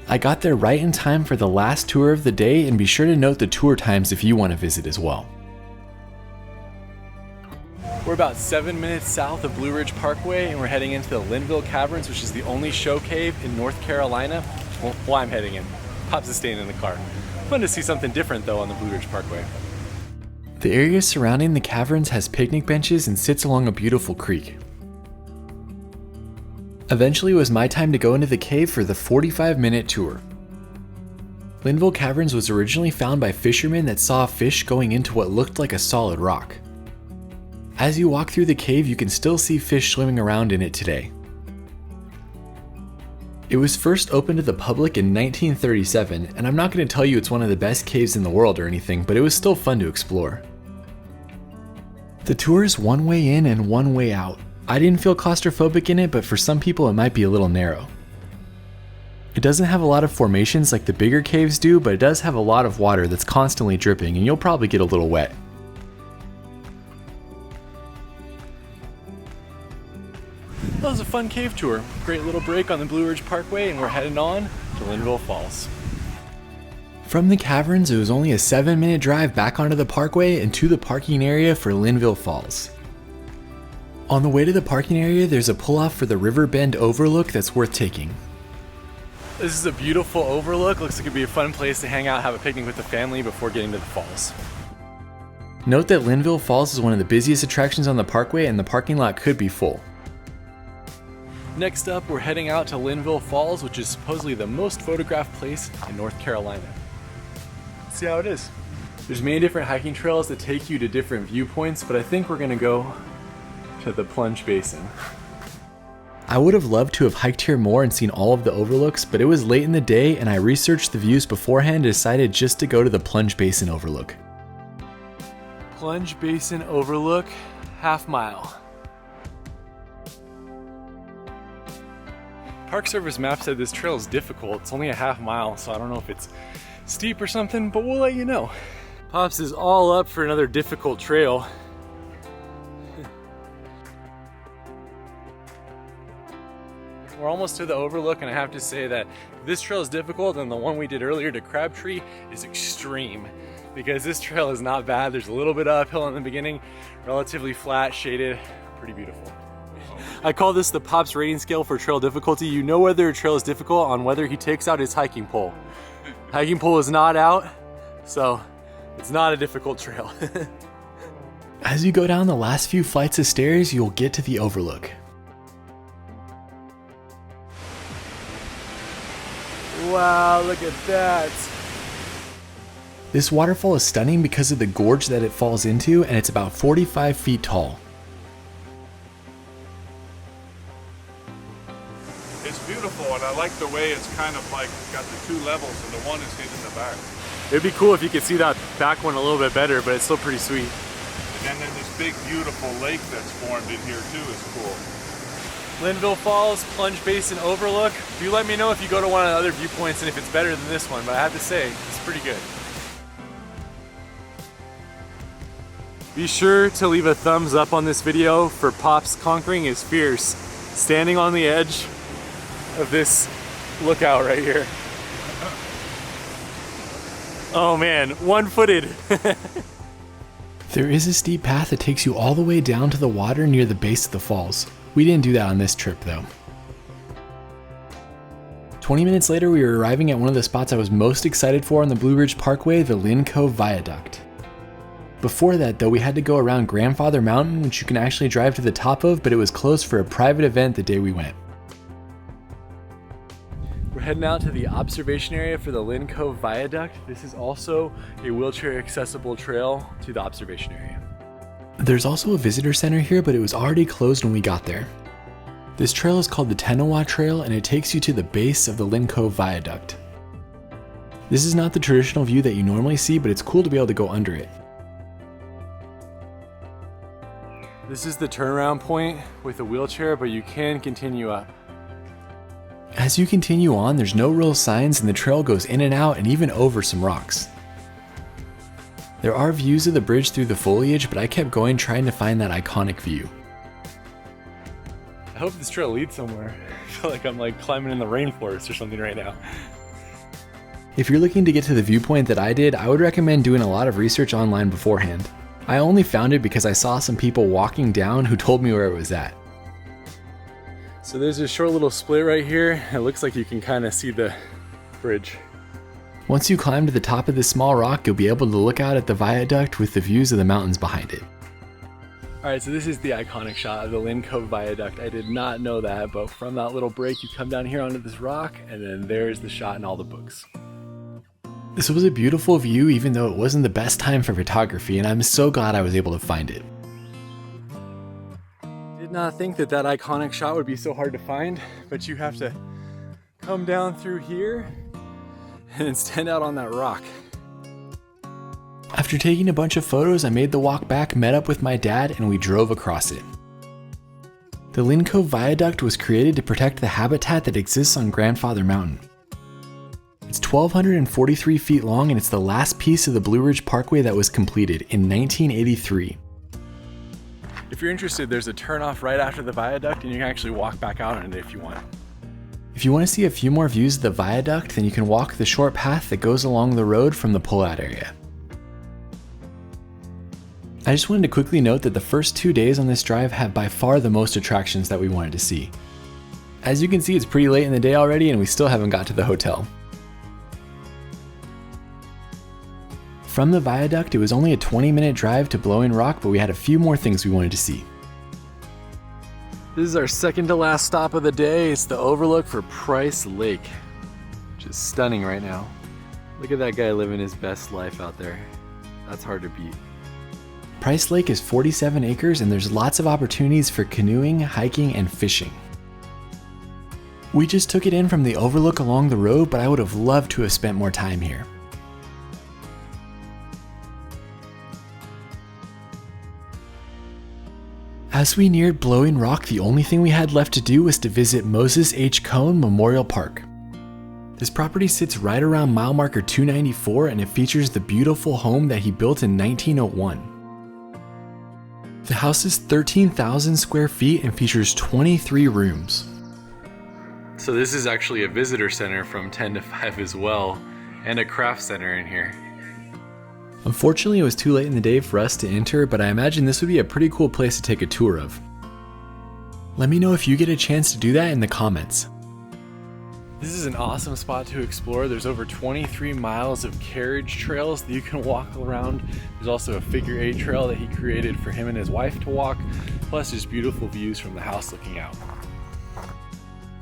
I got there right in time for the last tour of the day, and be sure to note the tour times if you want to visit as well. We're about 7 minutes south of Blue Ridge Parkway, and we're heading into the Linville Caverns, which is the only show cave in North Carolina. Well, I'm heading in. Pops is staying in the car. Fun to see something different though on the Blue Ridge Parkway. The area surrounding the caverns has picnic benches and sits along a beautiful creek. Eventually it was my time to go into the cave for the 45-minute tour. Linville Caverns was originally found by fishermen that saw a fish going into what looked like a solid rock. As you walk through the cave, you can still see fish swimming around in it today. It was first opened to the public in 1937, and I'm not going to tell you it's one of the best caves in the world or anything, but it was still fun to explore. The tour is one way in and one way out. I didn't feel claustrophobic in it, but for some people it might be a little narrow. It doesn't have a lot of formations like the bigger caves do, but it does have a lot of water that's constantly dripping, and you'll probably get a little wet. That was a fun cave tour. Great little break on the Blue Ridge Parkway, and we're heading on to Linville Falls. From the caverns, it was only a 7-minute drive back onto the parkway and to the parking area for Linville Falls. On the way to the parking area, there's a pull-off for the river bend overlook that's worth taking. This is a beautiful overlook. Looks like it'd be a fun place to hang out, have a picnic with the family before getting to the falls. Note that Linville Falls is one of the busiest attractions on the parkway, and the parking lot could be full. Next up, we're heading out to Linville Falls, which is supposedly the most photographed place in North Carolina. Let's see how it is. There's many different hiking trails that take you to different viewpoints, but I think we're gonna go to the plunge basin. I would have loved to have hiked here more and seen all of the overlooks, but it was late in the day and I researched the views beforehand and decided just to go to the plunge basin overlook. Plunge basin overlook, half mile. Park Service map said this trail is difficult. It's only a half mile, so I don't know if it's steep or something, but we'll let you know. Pops is all up for another difficult trail. We're almost to the overlook, and I have to say that this trail is difficult, and the one we did earlier to Crabtree is extreme, because this trail is not bad. There's a little bit of uphill in the beginning, relatively flat, shaded, pretty beautiful. I call this the Pops rating scale for trail difficulty. You know whether a trail is difficult on whether he takes out his hiking pole. Hiking pole is not out, so it's not a difficult trail. As you go down the last few flights of stairs, you'll get to the overlook. Wow, look at that. This waterfall is stunning because of the gorge that it falls into, and it's about 45 feet tall. It's beautiful, and I like the way it's kind of like got the two levels, and the one is hitting the back. It'd be cool if you could see that back one a little bit better, but it's still pretty sweet. And then this big, beautiful lake that's formed in here too is cool. Linville Falls, Plunge Basin Overlook. Do let me know if you go to one of the other viewpoints and if it's better than this one, but I have to say, it's pretty good. Be sure to leave a thumbs up on this video for Pops conquering his fears, standing on the edge of this lookout right here. Oh man, one-footed. There is a steep path that takes you all the way down to the water near the base of the falls. We didn't do that on this trip though. 20 minutes later, we were arriving at one of the spots I was most excited for on the Blue Ridge Parkway, the Lynn Cove Viaduct. Before that though, we had to go around Grandfather Mountain, which you can actually drive to the top of, but it was closed for a private event the day we went. We're heading out to the observation area for the Lynn Cove Viaduct. This is also a wheelchair accessible trail to the observation area. There's also a visitor center here, but it was already closed when we got there. This trail is called the Tenawa Trail, and it takes you to the base of the Lynn Cove Viaduct. This is not the traditional view that you normally see, but it's cool to be able to go under it. This is the turnaround point with a wheelchair, but you can continue up. As you continue on, there's no real signs and the trail goes in and out and even over some rocks. There are views of the bridge through the foliage, but I kept going trying to find that iconic view. I hope this trail leads somewhere. I feel like I'm like climbing in the rainforest or something right now. If you're looking to get to the viewpoint that I did, I would recommend doing a lot of research online beforehand. I only found it because I saw some people walking down who told me where it was at. So there's a short little split right here. It looks like you can kind of see the bridge. Once you climb to the top of this small rock, you'll be able to look out at the viaduct with the views of the mountains behind it. Alright, so this is the iconic shot of the Lynn Cove Viaduct. I did not know that, but from that little break you come down here onto this rock, and then there's the shot in all the books. This was a beautiful view even though it wasn't the best time for photography, and I'm so glad I was able to find it. Did not think that that iconic shot would be so hard to find, but you have to come down through here and stand out on that rock. After taking a bunch of photos, I made the walk back, met up with my dad, and we drove across it. The Lynn Cove Viaduct was created to protect the habitat that exists on Grandfather Mountain. It's 1,243 feet long, and it's the last piece of the Blue Ridge Parkway that was completed in 1983. If you're interested, there's a turnoff right after the viaduct, and you can actually walk back out on it if you want. If you want to see a few more views of the viaduct, then you can walk the short path that goes along the road from the pullout area. I just wanted to quickly note that the first 2 days on this drive have by far the most attractions that we wanted to see. As you can see, it's pretty late in the day already and we still haven't got to the hotel. From the viaduct, it was only a 20-minute drive to Blowing Rock, but we had a few more things we wanted to see. This is our second to last stop of the day. It's the overlook for Price Lake, which is stunning right now. Look at that guy living his best life out there. That's hard to beat. Price Lake is 47 acres and there's lots of opportunities for canoeing, hiking, and fishing. We just took it in from the overlook along the road, but I would have loved to have spent more time here. As we neared Blowing Rock, the only thing we had left to do was to visit Moses H. Cone Memorial Park. This property sits right around mile marker 294 and it features the beautiful home that he built in 1901. The house is 13,000 square feet and features 23 rooms. So this is actually a visitor center from 10 to 5 as well, and a craft center in here. Unfortunately, it was too late in the day for us to enter, but I imagine this would be a pretty cool place to take a tour of. Let me know if you get a chance to do that in the comments. This is an awesome spot to explore. There's over 23 miles of carriage trails that you can walk around. There's also a figure 8 trail that he created for him and his wife to walk, plus just beautiful views from the house looking out.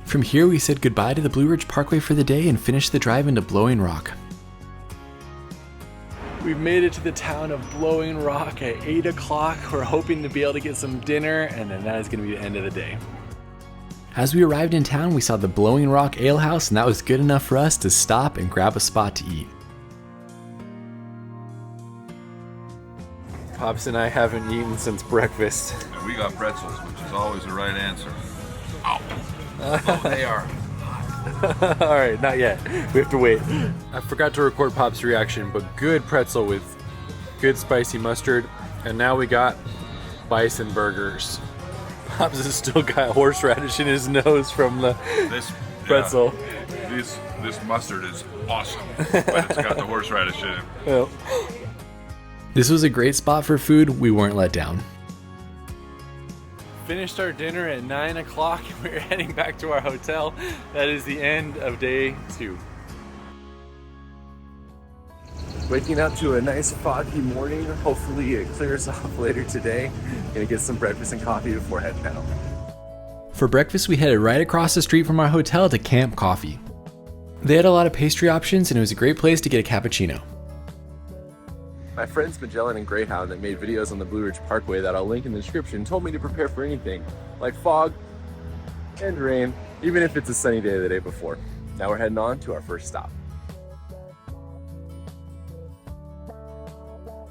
From here, we said goodbye to the Blue Ridge Parkway for the day and finished the drive into Blowing Rock. We've made it to the town of Blowing Rock at 8 o'clock. We're hoping to be able to get some dinner, and then that is going to be the end of the day. As we arrived in town, we saw the Blowing Rock Ale House, and that was good enough for us to stop and grab a spot to eat. Pops and I haven't eaten since breakfast. And we got pretzels, which is always the right answer. Ow. Oh, they are. All right, not yet. We have to wait. I forgot to record Pop's reaction, but good pretzel with good spicy mustard. And now we got bison burgers. Pops has still got horseradish in his nose from the pretzel. Yeah, this mustard is awesome, but it's got the horseradish in it. Well, This was a great spot for food. We weren't let down. finished our dinner at 9 o'clock. We're heading back to our hotel. That is the end of day 2. Waking up to a nice foggy morning. Hopefully it clears off later today. Gonna get some breakfast and coffee before heading out. For breakfast, we headed right across the street from our hotel to Camp Coffee. They had a lot of pastry options and it was a great place to get a cappuccino. My friends Magellan and Greyhound that made videos on the Blue Ridge Parkway that I'll link in the description told me to prepare for anything, like fog and rain, even if it's a sunny day the day before. Now we're heading on to our first stop.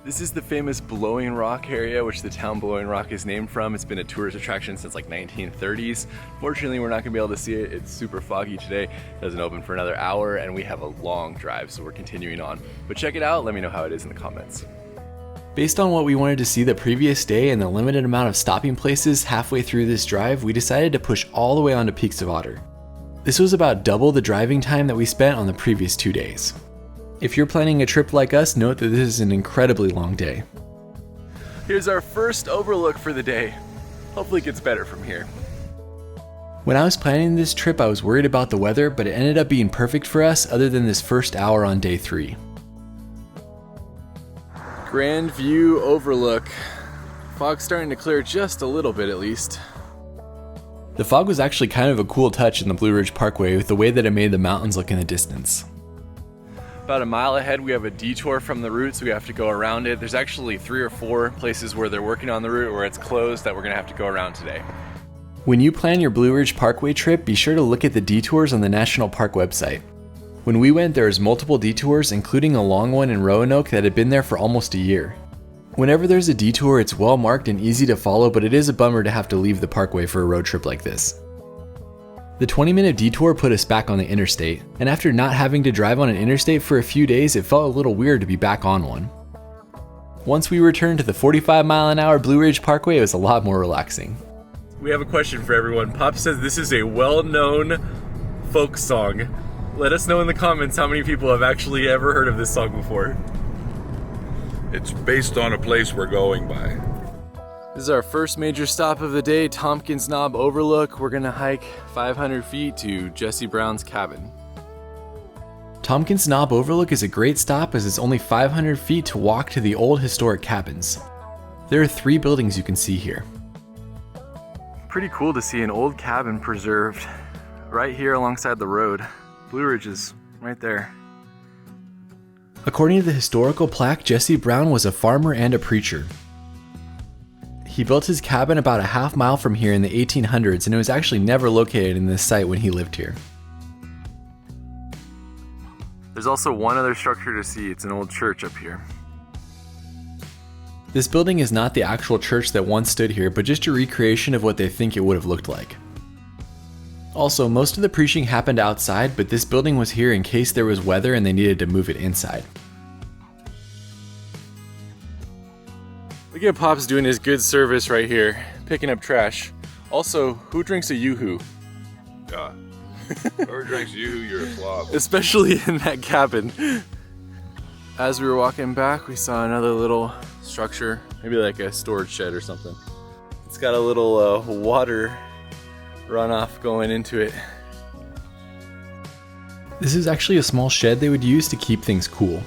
This is the famous Blowing Rock area, which the town Blowing Rock is named from. It's been a tourist attraction since like 1930s. Fortunately, we're not gonna be able to see it. It's super foggy today. It doesn't open for another hour and we have a long drive, so we're continuing on. But check it out, let me know how it is in the comments. Based on what we wanted to see the previous day and the limited amount of stopping places halfway through this drive, we decided to push all the way onto Peaks of Otter. This was about double the driving time that we spent on the previous 2 days. If you're planning a trip like us, note that this is an incredibly long day. Here's our first overlook for the day. Hopefully it gets better from here. When I was planning this trip, I was worried about the weather, but it ended up being perfect for us other than this first hour on day 3. Grand view overlook. Fog's starting to clear just a little bit at least. The fog was actually kind of a cool touch in the Blue Ridge Parkway with the way that it made the mountains look in the distance. About a mile ahead, we have a detour from the route, so we have to go around it. There's actually 3 or 4 places where they're working on the route where it's closed that we're gonna have to go around today. When you plan your Blue Ridge Parkway trip, be sure to look at the detours on the National Park website. When we went, there was multiple detours, including a long one in Roanoke that had been there for almost a year. Whenever there's a detour, it's well marked and easy to follow, but it is a bummer to have to leave the parkway for a road trip like this. The 20-minute detour put us back on the interstate, and after not having to drive on an interstate for a few days, it felt a little weird to be back on one. Once we returned to the 45-mile-an-hour Blue Ridge Parkway, it was a lot more relaxing. We have a question for everyone. Pop says this is a well-known folk song. Let us know in the comments how many people have actually ever heard of this song before. It's based on a place we're going by. This is our first major stop of the day, Tompkins Knob Overlook. We're gonna hike 500 feet to Jesse Brown's cabin. Tompkins Knob Overlook is a great stop as it's only 500 feet to walk to the old historic cabins. There are 3 buildings you can see here. Pretty cool to see an old cabin preserved right here alongside the road. Blue Ridge is right there. According to the historical plaque, Jesse Brown was a farmer and a preacher. He built his cabin about a half mile from here in the 1800s, and it was actually never located in this site when he lived here. There's also one other structure to see. It's an old church up here. This building is not the actual church that once stood here, but just a recreation of what they think it would have looked like. Also, most of the preaching happened outside, but this building was here in case there was weather and they needed to move it inside. Look at Pop's doing his good service right here, picking up trash. Also, who drinks a Yoo-hoo? Yeah. Whoever drinks you, you're a slob. Especially in that cabin. As we were walking back, we saw another little structure, maybe like a storage shed or something. It's got a little water runoff going into it. This is actually a small shed they would use to keep things cool.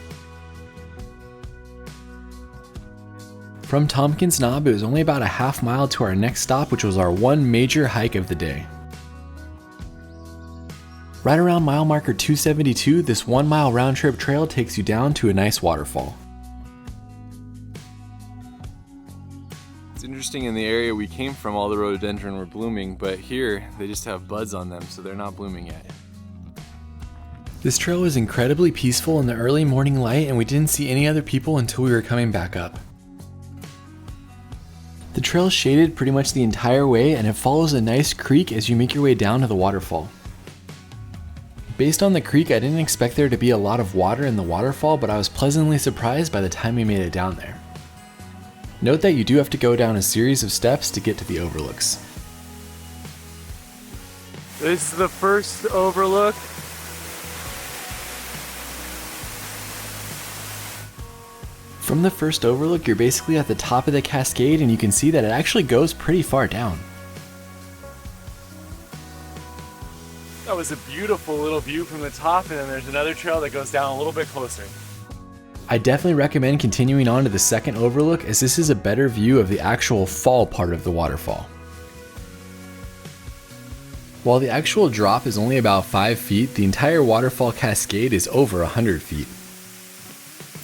From Tompkins Knob, it was only about a half mile to our next stop, which was our one major hike of the day. Right around mile marker 272, this 1 mile round trip trail takes you down to a nice waterfall. It's interesting, in the area we came from, all the rhododendron were blooming, but here they just have buds on them, so they're not blooming yet. This trail was incredibly peaceful in the early morning light, and we didn't see any other people until we were coming back up. The trail is shaded pretty much the entire way, and it follows a nice creek as you make your way down to the waterfall. Based on the creek, I didn't expect there to be a lot of water in the waterfall, but I was pleasantly surprised by the time we made it down there. Note that you do have to go down a series of steps to get to the overlooks. This is the first overlook. From the first overlook, you're basically at the top of the cascade, and you can see that it actually goes pretty far down. That was a beautiful little view from the top, and then there's another trail that goes down a little bit closer. I definitely recommend continuing on to the second overlook, as this is a better view of the actual fall part of the waterfall. While the actual drop is only about 5 feet, the entire waterfall cascade is over 100 feet.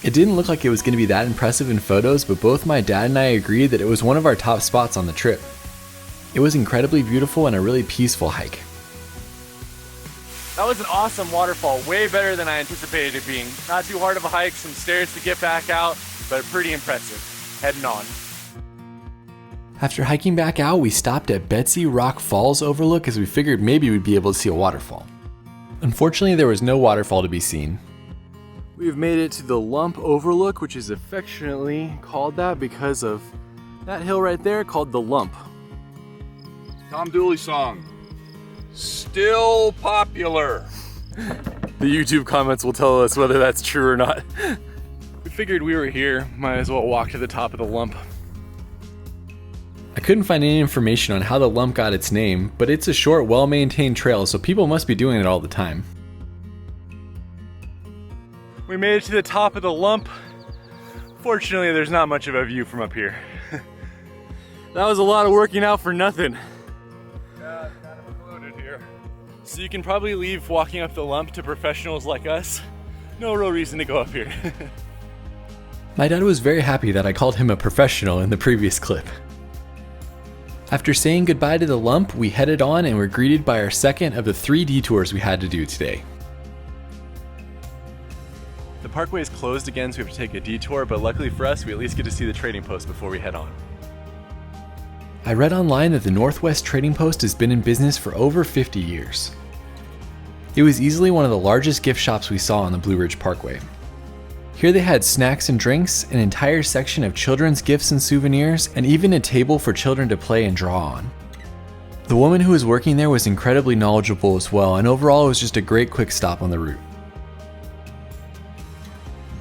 It didn't look like it was going to be that impressive in photos, but both my dad and I agreed that it was one of our top spots on the trip. It was incredibly beautiful and a really peaceful hike. That was an awesome waterfall, way better than I anticipated it being. Not too hard of a hike, some stairs to get back out, but pretty impressive. Heading on. After hiking back out, we stopped at Betsy Rock Falls Overlook as we figured maybe we'd be able to see a waterfall. Unfortunately, there was no waterfall to be seen. We've made it to the Lump Overlook, which is affectionately called that because of that hill right there called the Lump. Tom Dooley song. Still popular. The YouTube comments will tell us whether that's true or not. We figured we were here, might as well walk to the top of the Lump. I couldn't find any information on how the Lump got its name, but it's a short, well-maintained trail, so people must be doing it all the time. We made it to the top of the Lump. Fortunately, there's not much of a view from up here. That was a lot of working out for nothing. Yeah, it's kind of included here. So you can probably leave walking up the Lump to professionals like us. No real reason to go up here. My dad was very happy that I called him a professional in the previous clip. After saying goodbye to the lump, we headed on and were greeted by our second of the 3 detours we had to do today. The parkway is closed again, so we have to take a detour, but luckily for us, we at least get to see the trading post before we head on. I read online that the Northwest Trading Post has been in business for over 50 years. It was easily one of the largest gift shops we saw on the Blue Ridge Parkway. Here they had snacks and drinks, an entire section of children's gifts and souvenirs, and even a table for children to play and draw on. The woman who was working there was incredibly knowledgeable as well, and overall it was just a great quick stop on the route.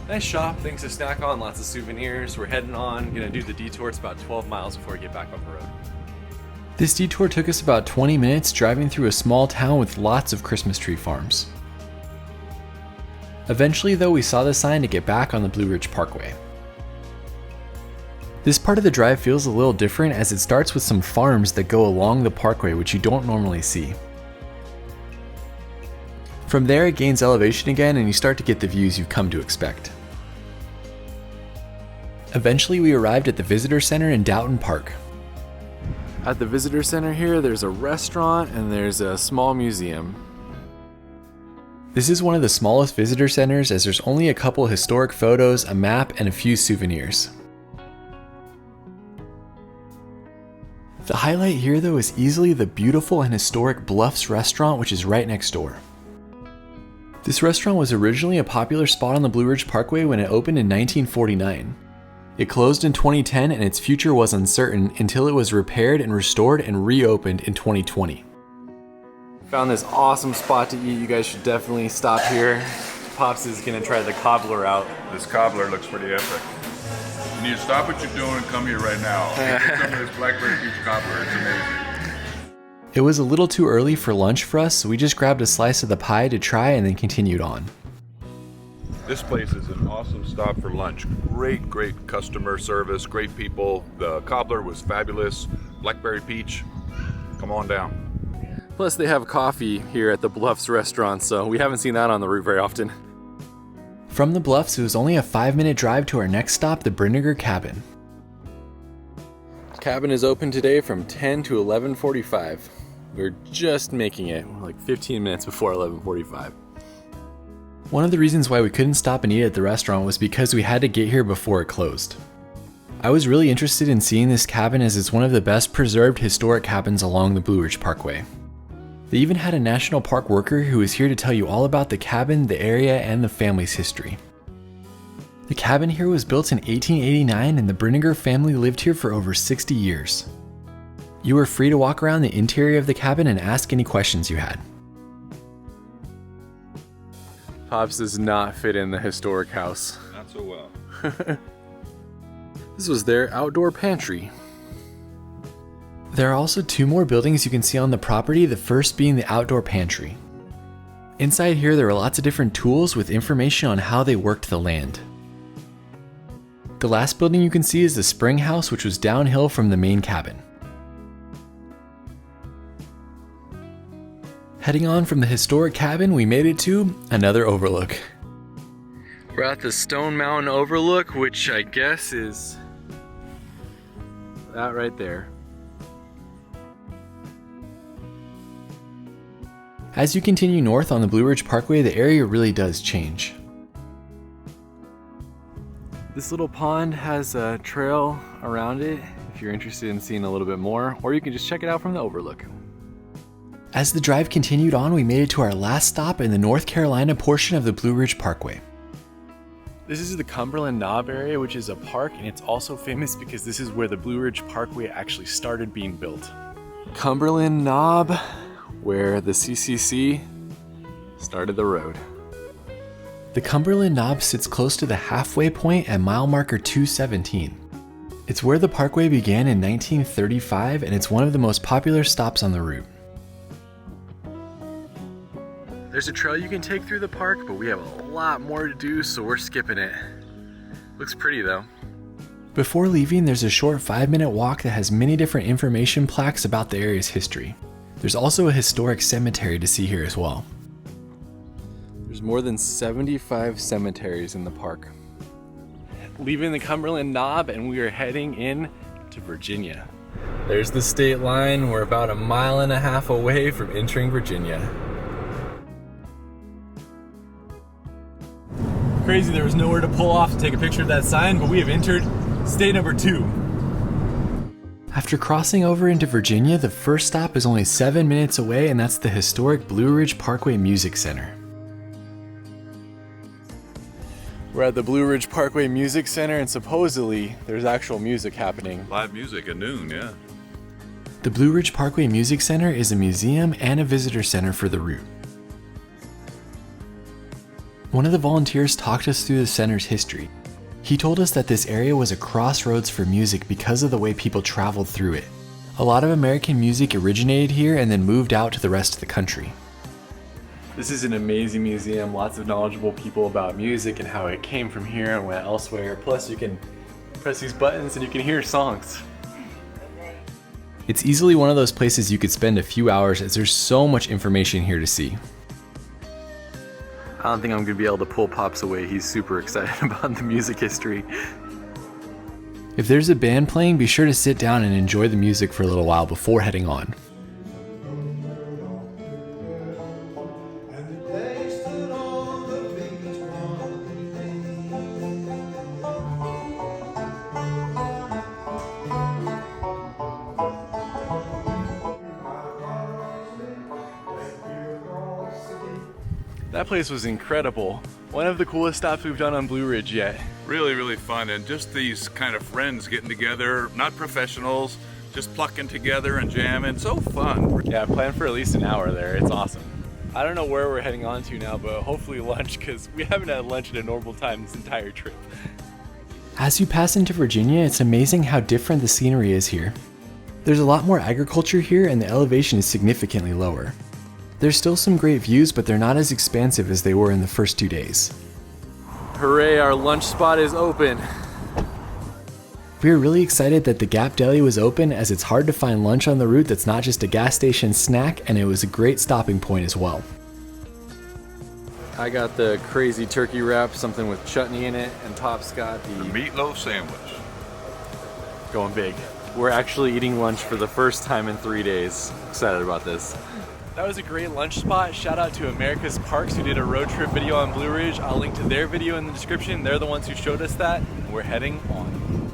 Nice shop, things to snack on, lots of souvenirs. We're heading on, gonna do the detour. It's about 12 miles before we get back on the road. This detour took us about 20 minutes driving through a small town with lots of Christmas tree farms. Eventually though, we saw the sign to get back on the Blue Ridge Parkway. This part of the drive feels a little different as it starts with some farms that go along the parkway, which you don't normally see. From there it gains elevation again and you start to get the views you've come to expect. Eventually we arrived at the visitor center in Doughton Park. At the visitor center here, there's a restaurant and there's a small museum. This is one of the smallest visitor centers as there's only a couple historic photos, a map, and a few souvenirs. The highlight here though is easily the beautiful and historic Bluffs restaurant, which is right next door. This restaurant was originally a popular spot on the Blue Ridge Parkway when it opened in 1949. It closed in 2010 and its future was uncertain until it was repaired and restored and reopened in 2020. Found this awesome spot to eat. You guys should definitely stop here. Pops is gonna try the cobbler out. This cobbler looks pretty epic. You need to stop what you're doing and come here right now. Get some of this blackberry peach cobbler. It's amazing. It was a little too early for lunch for us, so we just grabbed a slice of the pie to try and then continued on. This place is an awesome stop for lunch. Great customer service, great people. The cobbler was fabulous. Blackberry peach, come on down. Plus they have coffee here at the Bluffs restaurant, so we haven't seen that on the route very often. From the Bluffs, it was only a 5-minute drive to our next stop, the Brinniger Cabin. Cabin is open today from 10 to 11:45. We're just making it, like 15 minutes before 11:45. One of the reasons why we couldn't stop and eat at the restaurant was because we had to get here before it closed. I was really interested in seeing this cabin as it's one of the best preserved historic cabins along the Blue Ridge Parkway. They even had a national park worker who was here to tell you all about the cabin, the area, and the family's history. The cabin here was built in 1889 and the Brinniger family lived here for over 60 years. You were free to walk around the interior of the cabin and ask any questions you had. Pops does not fit in the historic house. Not so well. This was their outdoor pantry. There are also 2 more buildings you can see on the property, the first being the outdoor pantry. Inside here there are lots of different tools with information on how they worked the land. The last building you can see is the spring house, which was downhill from the main cabin. Heading on from the historic cabin, we made it to another overlook. We're at the Stone Mountain Overlook, which I guess is that right there. As you continue north on the Blue Ridge Parkway, the area really does change. This little pond has a trail around it if you're interested in seeing a little bit more, or you can just check it out from the overlook. As the drive continued on, we made it to our last stop in the North Carolina portion of the Blue Ridge Parkway. This is the Cumberland Knob area, which is a park, and it's also famous because this is where the Blue Ridge Parkway actually started being built. Cumberland Knob, where the CCC started the road. The Cumberland Knob sits close to the halfway point at mile marker 217. It's where the parkway began in 1935, and it's one of the most popular stops on the route. There's a trail you can take through the park, but we have a lot more to do, so we're skipping it. Looks pretty though. Before leaving, there's a short 5-minute walk that has many different information plaques about the area's history. There's also a historic cemetery to see here as well. There's more than 75 cemeteries in the park. Leaving the Cumberland Knob, and we are heading in to Virginia. There's the state line. We're about 1.5 miles away from entering Virginia. Crazy there was nowhere to pull off to take a picture of that sign, but we have entered state number 2. After crossing over into Virginia, the first stop is only 7 minutes away, and that's the historic Blue Ridge Parkway Music Center. We're at the Blue Ridge Parkway Music Center, and supposedly there's actual music happening. Live music at noon, yeah. The Blue Ridge Parkway Music Center is a museum and a visitor center for the route. One of the volunteers talked us through the center's history. He told us that this area was a crossroads for music because of the way people traveled through it. A lot of American music originated here and then moved out to the rest of the country. This is an amazing museum, lots of knowledgeable people about music and how it came from here and went elsewhere. Plus you can press these buttons and you can hear songs. It's easily one of those places you could spend a few hours as there's so much information here to see. I don't think I'm gonna be able to pull Pops away. He's super excited about the music history. If there's a band playing, be sure to sit down and enjoy the music for a little while before heading on. That place was incredible. One of the coolest stops we've done on Blue Ridge yet. Really, really fun, and just these kind of friends getting together, not professionals, just plucking together and jamming. So fun. Yeah, planned for at least an hour there. It's awesome. I don't know where we're heading on to now, but hopefully lunch, because we haven't had lunch at a normal time this entire trip. As you pass into Virginia, it's amazing how different the scenery is here. There's a lot more agriculture here, and the elevation is significantly lower. There's still some great views, but they're not as expansive as they were in the first 2 days. Hooray, our lunch spot is open. We were really excited that the Gap Deli was open, as it's hard to find lunch on the route that's not just a gas station snack, and it was a great stopping point as well. I got the crazy turkey wrap, something with chutney in it, and Pop's got the Meatloaf sandwich. going big. We're actually eating lunch for the first time in 3 days. Excited about this. That was a great lunch spot. Shout out to America's Parks who did a road trip video on Blue Ridge. I'll link to their video in the description. They're the ones who showed us that. We're heading on.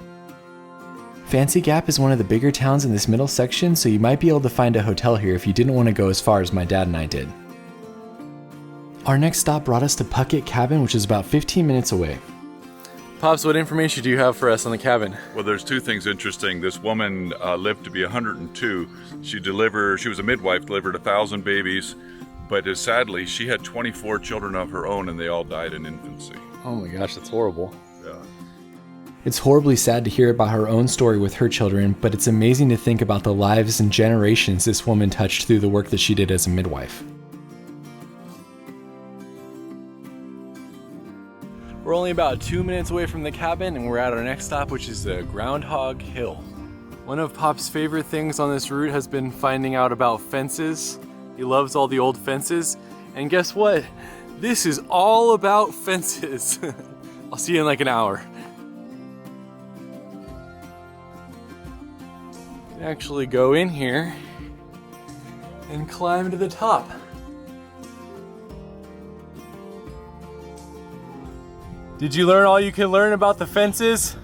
Fancy Gap is one of the bigger towns in this middle section, so you might be able to find a hotel here if you didn't want to go as far as my dad and I did. Our next stop brought us to Puckett Cabin, which is about 15 minutes away. Pops, what information do you have for us on the cabin? Well, there's two things interesting. This woman lived to be 102. She was a midwife, delivered 1,000 babies, but sadly, she had 24 children of her own, and they all died in infancy. Oh my gosh, that's horrible. Yeah. It's horribly sad to hear about her own story with her children, but it's amazing to think about the lives and generations this woman touched through the work that she did as a midwife. We're only about 2 minutes away from the cabin, and we're at our next stop, which is the Groundhog Hill. One of Pop's favorite things on this route has been finding out about fences. He loves all the old fences, and guess what? This is all about fences. I'll see you in like an hour. You can actually go in here and climb to the top. Did you learn all you can learn about the fences?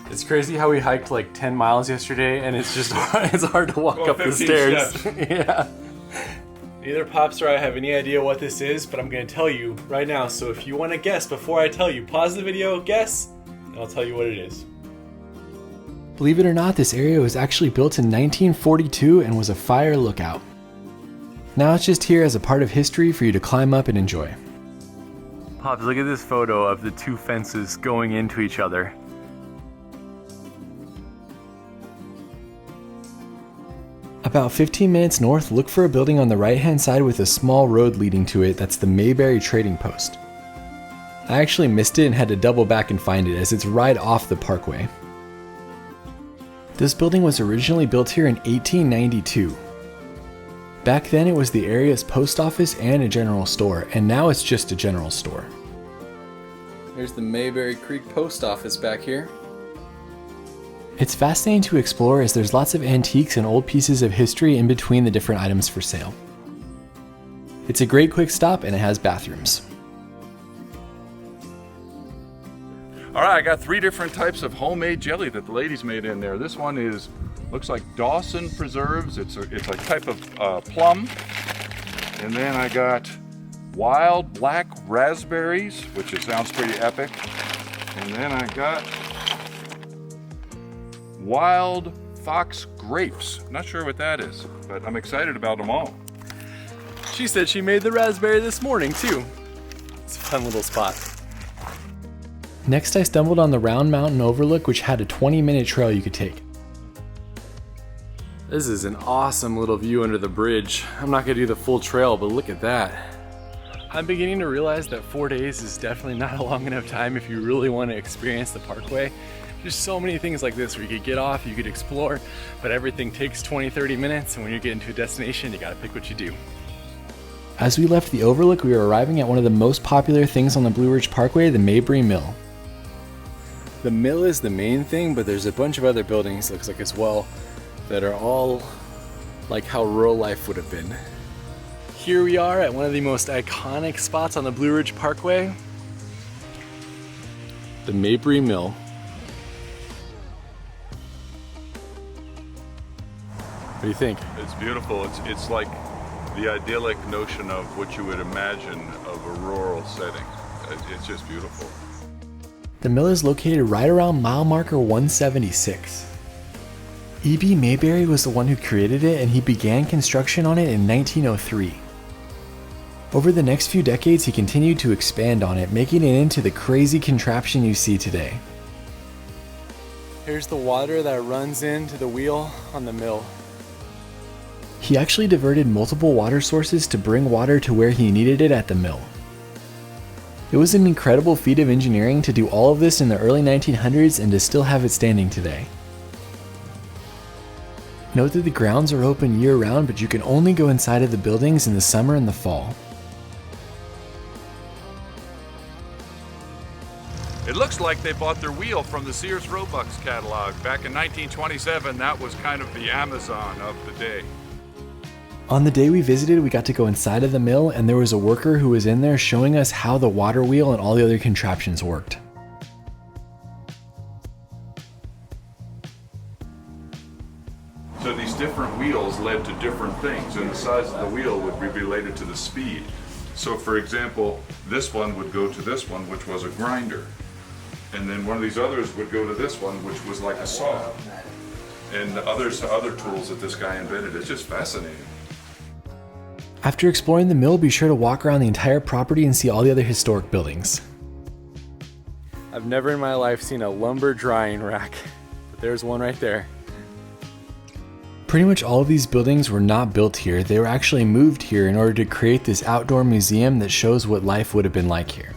It's crazy how we hiked like 10 miles yesterday and it's just it's hard to walk up the stairs. Yeah. Neither Pops or I have any idea what this is, but I'm gonna tell you right now. So if you want to guess before I tell you, pause the video, guess, and I'll tell you what it is. Believe it or not, this area was actually built in 1942 and was a fire lookout. Now it's just here as a part of history for you to climb up and enjoy. Pops, look at this photo of the two fences going into each other. About 15 minutes north, look for a building on the right-hand side with a small road leading to it. That's the Mayberry Trading Post. I actually missed it and had to double back and find it as it's right off the parkway. This building was originally built here in 1892. Back then it was the area's post office and a general store, and now it's just a general store. There's the Mayberry Creek Post Office back here. It's fascinating to explore as there's lots of antiques and old pieces of history in between the different items for sale. It's a great quick stop and it has bathrooms. All right, I got 3 different types of homemade jelly that the ladies made in there. This one looks like Dawson preserves. It's a type of plum. And then I got wild black raspberries, which sounds pretty epic. And then I got wild fox grapes. Not sure what that is, but I'm excited about them all. She said she made the raspberry this morning too. It's a fun little spot. Next, I stumbled on the Round Mountain Overlook, which had a 20-minute trail you could take. This is an awesome little view under the bridge. I'm not gonna do the full trail, but look at that. I'm beginning to realize that 4 days is definitely not a long enough time if you really want to experience the parkway. There's so many things like this where you could get off, you could explore, but everything takes 20-30 minutes, and when you're getting to a destination, you gotta pick what you do. As we left the Overlook, we were arriving at one of the most popular things on the Blue Ridge Parkway, the Mabry Mill. The mill is the main thing, but there's a bunch of other buildings, looks like as well, that are all like how rural life would have been. Here we are at one of the most iconic spots on the Blue Ridge Parkway, the Mabry Mill. What do you think? It's beautiful. It's like the idyllic notion of what you would imagine of a rural setting. It's just beautiful. The mill is located right around mile marker 176. E.B. Mayberry was the one who created it, and he began construction on it in 1903. Over the next few decades, he continued to expand on it, making it into the crazy contraption you see today. Here's the water that runs into the wheel on the mill. He actually diverted multiple water sources to bring water to where he needed it at the mill. It was an incredible feat of engineering to do all of this in the early 1900s and to still have it standing today. Note that the grounds are open year-round, but you can only go inside of the buildings in the summer and the fall. It looks like they bought their wheel from the Sears Roebuck catalog. Back in 1927, that was kind of the Amazon of the day. On the day we visited, we got to go inside of the mill, and there was a worker who was in there showing us how the water wheel and all the other contraptions worked. So these different wheels led to different things, and the size of the wheel would be related to the speed. So for example, this one would go to this one, which was a grinder. And then one of these others would go to this one, which was like a saw. And others to other tools that this guy invented. It's just fascinating. After exploring the mill, be sure to walk around the entire property and see all the other historic buildings. I've never in my life seen a lumber drying rack, but there's one right there. Pretty much all of these buildings were not built here. They were actually moved here in order to create this outdoor museum that shows what life would have been like here.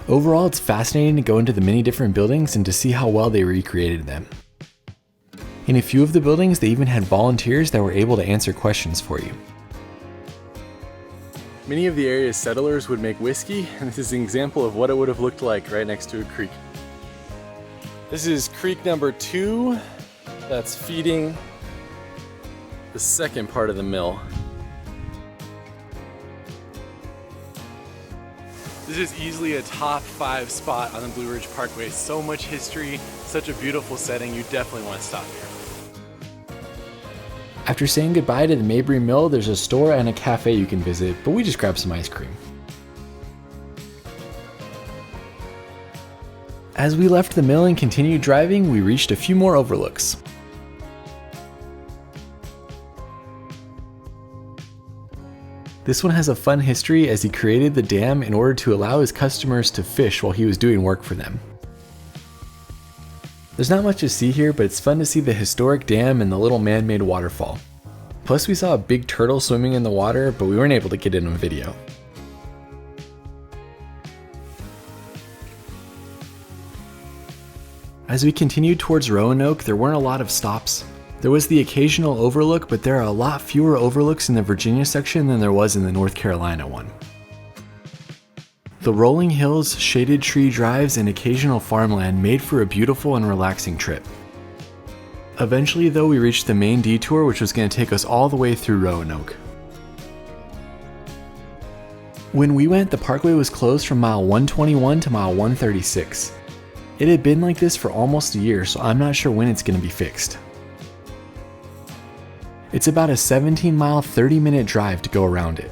Overall, it's fascinating to go into the many different buildings and to see how well they recreated them. In a few of the buildings, they even had volunteers that were able to answer questions for you. Many of the area's settlers would make whiskey, and this is an example of what it would have looked like right next to a creek. This is creek number 2 that's feeding the second part of the mill. This is easily a top 5 spot on the Blue Ridge Parkway. So much history, such a beautiful setting, you definitely want to stop here. After saying goodbye to the Mabry Mill, there's a store and a cafe you can visit, but we just grabbed some ice cream. As we left the mill and continued driving, we reached a few more overlooks. This one has a fun history as he created the dam in order to allow his customers to fish while he was doing work for them. There's not much to see here, but it's fun to see the historic dam and the little man-made waterfall. Plus we saw a big turtle swimming in the water, but we weren't able to get it on video. As we continued towards Roanoke, there weren't a lot of stops. There was the occasional overlook, but there are a lot fewer overlooks in the Virginia section than there was in the North Carolina one. The rolling hills, shaded tree drives, and occasional farmland made for a beautiful and relaxing trip. Eventually though, we reached the main detour, which was going to take us all the way through Roanoke. When we went, the parkway was closed from mile 121 to mile 136. It had been like this for almost a year, so I'm not sure when it's going to be fixed. It's about a 17-mile, 30-minute drive to go around it.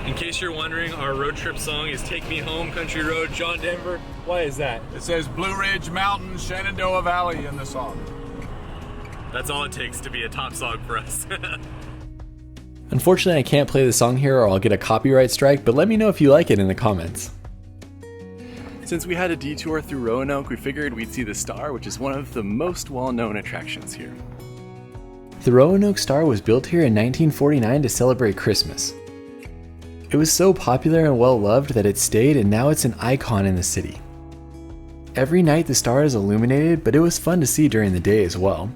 In case you're wondering, our road trip song is Take Me Home, Country Road, John Denver. Why is that? It says Blue Ridge Mountains, Shenandoah Valley in the song. That's all it takes to be a top song for us. Unfortunately, I can't play the song here or I'll get a copyright strike, but let me know if you like it in the comments. Since we had a detour through Roanoke, we figured we'd see the Star, which is one of the most well-known attractions here. The Roanoke Star was built here in 1949 to celebrate Christmas. It was so popular and well loved that it stayed, and now it's an icon in the city. Every night the star is illuminated, but it was fun to see during the day as well.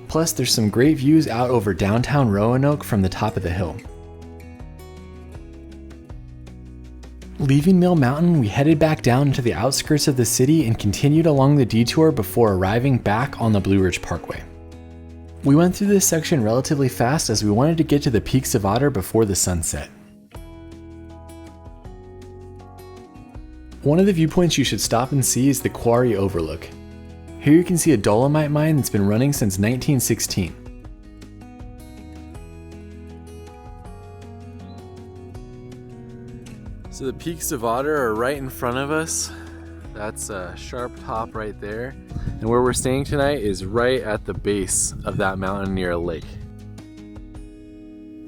Plus there's some great views out over downtown Roanoke from the top of the hill. Leaving Mill Mountain, we headed back down into the outskirts of the city and continued along the detour before arriving back on the Blue Ridge Parkway. We went through this section relatively fast as we wanted to get to the peaks of Otter before the sunset. One of the viewpoints you should stop and see is the Quarry Overlook. Here you can see a dolomite mine that's been running since 1916. So the peaks of Otter are right in front of us. That's a sharp top right there. And where we're staying tonight is right at the base of that mountain near a lake.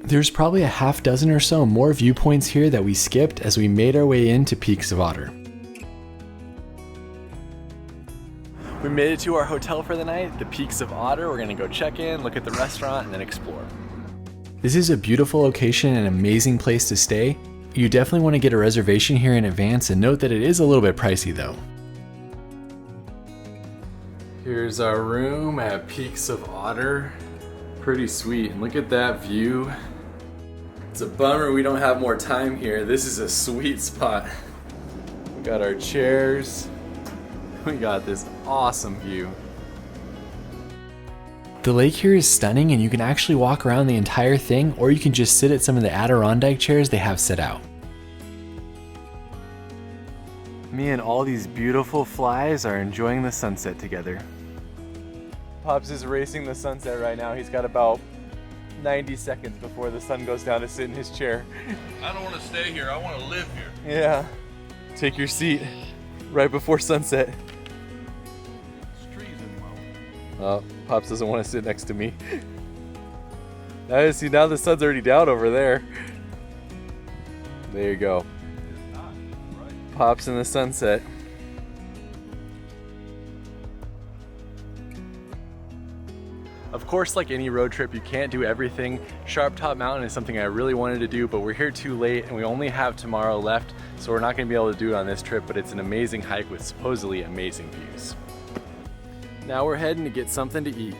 There's probably a half dozen or so more viewpoints here that we skipped as we made our way into Peaks of Otter. We made it to our hotel for the night, the Peaks of Otter. We're gonna go check in, look at the restaurant, and then explore. This is a beautiful location and an amazing place to stay. You definitely want to get a reservation here in advance, and note that it is a little bit pricey though. Here's our room at Peaks of Otter. Pretty sweet, and look at that view. It's a bummer we don't have more time here. This is a sweet spot. We got our chairs. We got this awesome view. The lake here is stunning, and you can actually walk around the entire thing, or you can just sit at some of the Adirondack chairs they have set out. Me and all these beautiful flies are enjoying the sunset together. Pops is racing the sunset right now. He's got about 90 seconds before the sun goes down to sit in his chair. I don't want to stay here. I want to live here. Yeah. Take your seat right before sunset. This tree's in well. Oh, Pops doesn't want to sit next to me. See, now the sun's already down over there. There you go. Pops in the sunset. Of course, like any road trip, you can't do everything. Sharp Top Mountain is something I really wanted to do, but we're here too late and we only have tomorrow left, so we're not going to be able to do it on this trip, but it's an amazing hike with supposedly amazing views. Now we're heading to get something to eat.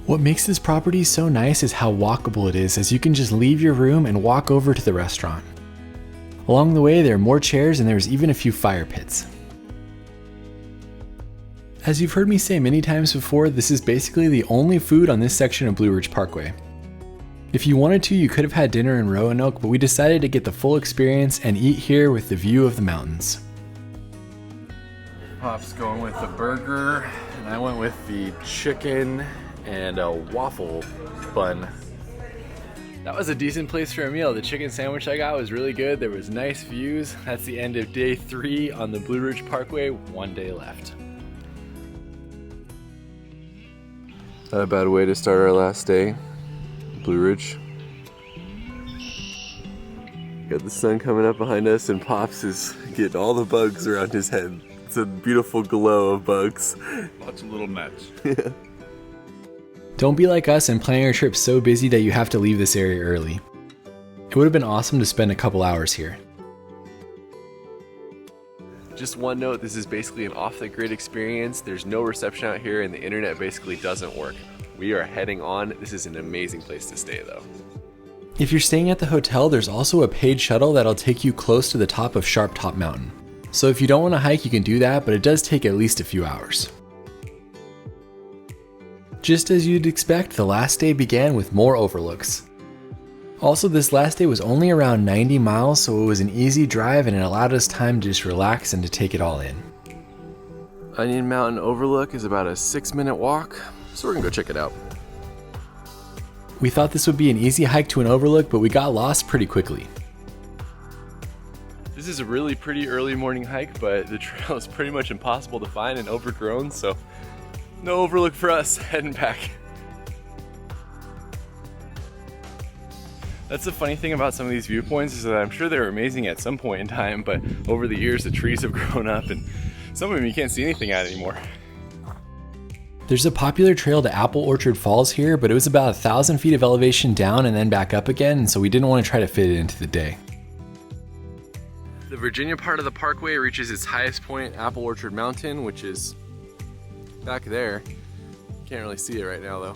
What makes this property so nice is how walkable it is, as you can just leave your room and walk over to the restaurant. Along the way, there are more chairs and there's even a few fire pits. As you've heard me say many times before, this is basically the only food on this section of Blue Ridge Parkway. If you wanted to, you could have had dinner in Roanoke, but we decided to get the full experience and eat here with the view of the mountains. Pop's going with the burger, and I went with the chicken and a waffle bun. That was a decent place for a meal. The chicken sandwich I got was really good. There was nice views. That's the end of day 3 on the Blue Ridge Parkway. 1 day left. Not a bad way to start our last day. Blue Ridge. Got the sun coming up behind us, and Pops is getting all the bugs around his head. It's a beautiful glow of bugs. Lots of little gnats. Yeah. Don't be like us and plan your trip so busy that you have to leave this area early. It would have been awesome to spend a couple hours here. Just one note, this is basically an off-the-grid experience. There's no reception out here and the internet basically doesn't work. We are heading on. This is an amazing place to stay though. If you're staying at the hotel, there's also a paid shuttle that'll take you close to the top of Sharp Top Mountain. So if you don't want to hike, you can do that, but it does take at least a few hours. Just as you'd expect, the last day began with more overlooks. Also, this last day was only around 90 miles, so it was an easy drive and it allowed us time to just relax and to take it all in. Onion Mountain Overlook is about a 6-minute walk, so we're gonna go check it out. We thought this would be an easy hike to an overlook, but we got lost pretty quickly. This is a really pretty early morning hike, but the trail is pretty much impossible to find and overgrown, so no overlook for us heading back. That's the funny thing about some of these viewpoints is that I'm sure they were amazing at some point in time, but over the years the trees have grown up and some of them you can't see anything at anymore. There's a popular trail to Apple Orchard Falls here, but it was about 1,000 feet of elevation down and then back up again, so we didn't want to try to fit it into the day. The Virginia part of the parkway reaches its highest point, Apple Orchard Mountain, which is back there. Can't really see it right now though.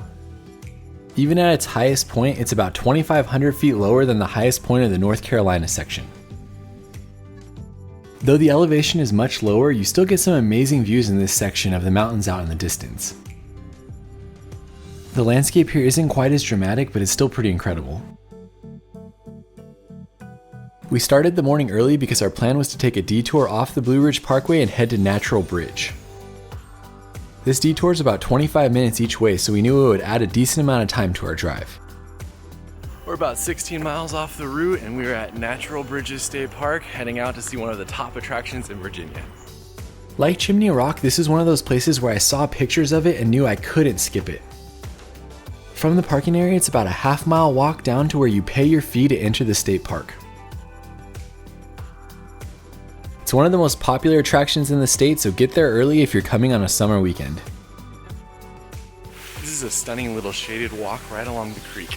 Even at its highest point, it's about 2,500 feet lower than the highest point of the North Carolina section. Though the elevation is much lower, you still get some amazing views in this section of the mountains out in the distance. The landscape here isn't quite as dramatic, but it's still pretty incredible. We started the morning early because our plan was to take a detour off the Blue Ridge Parkway and head to Natural Bridge. This detour is about 25 minutes each way, so we knew it would add a decent amount of time to our drive. We're about 16 miles off the route and we're at Natural Bridges State Park, heading out to see one of the top attractions in Virginia. Like Chimney Rock, this is one of those places where I saw pictures of it and knew I couldn't skip it. From the parking area, it's about a half-mile walk down to where you pay your fee to enter the state park. It's one of the most popular attractions in the state, so get there early if you're coming on a summer weekend. This is a stunning little shaded walk right along the creek.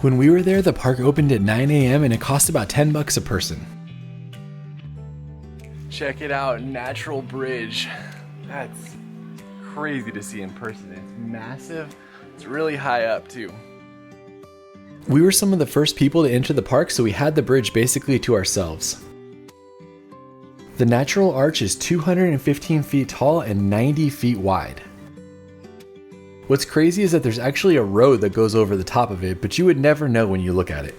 When we were there, the park opened at 9 a.m. and it cost about $10 a person. Check it out, Natural Bridge. That's crazy to see in person. It's massive. It's really high up too. We were some of the first people to enter the park, so we had the bridge basically to ourselves. The natural arch is 215 feet tall and 90 feet wide. What's crazy is that there's actually a road that goes over the top of it, but you would never know when you look at it.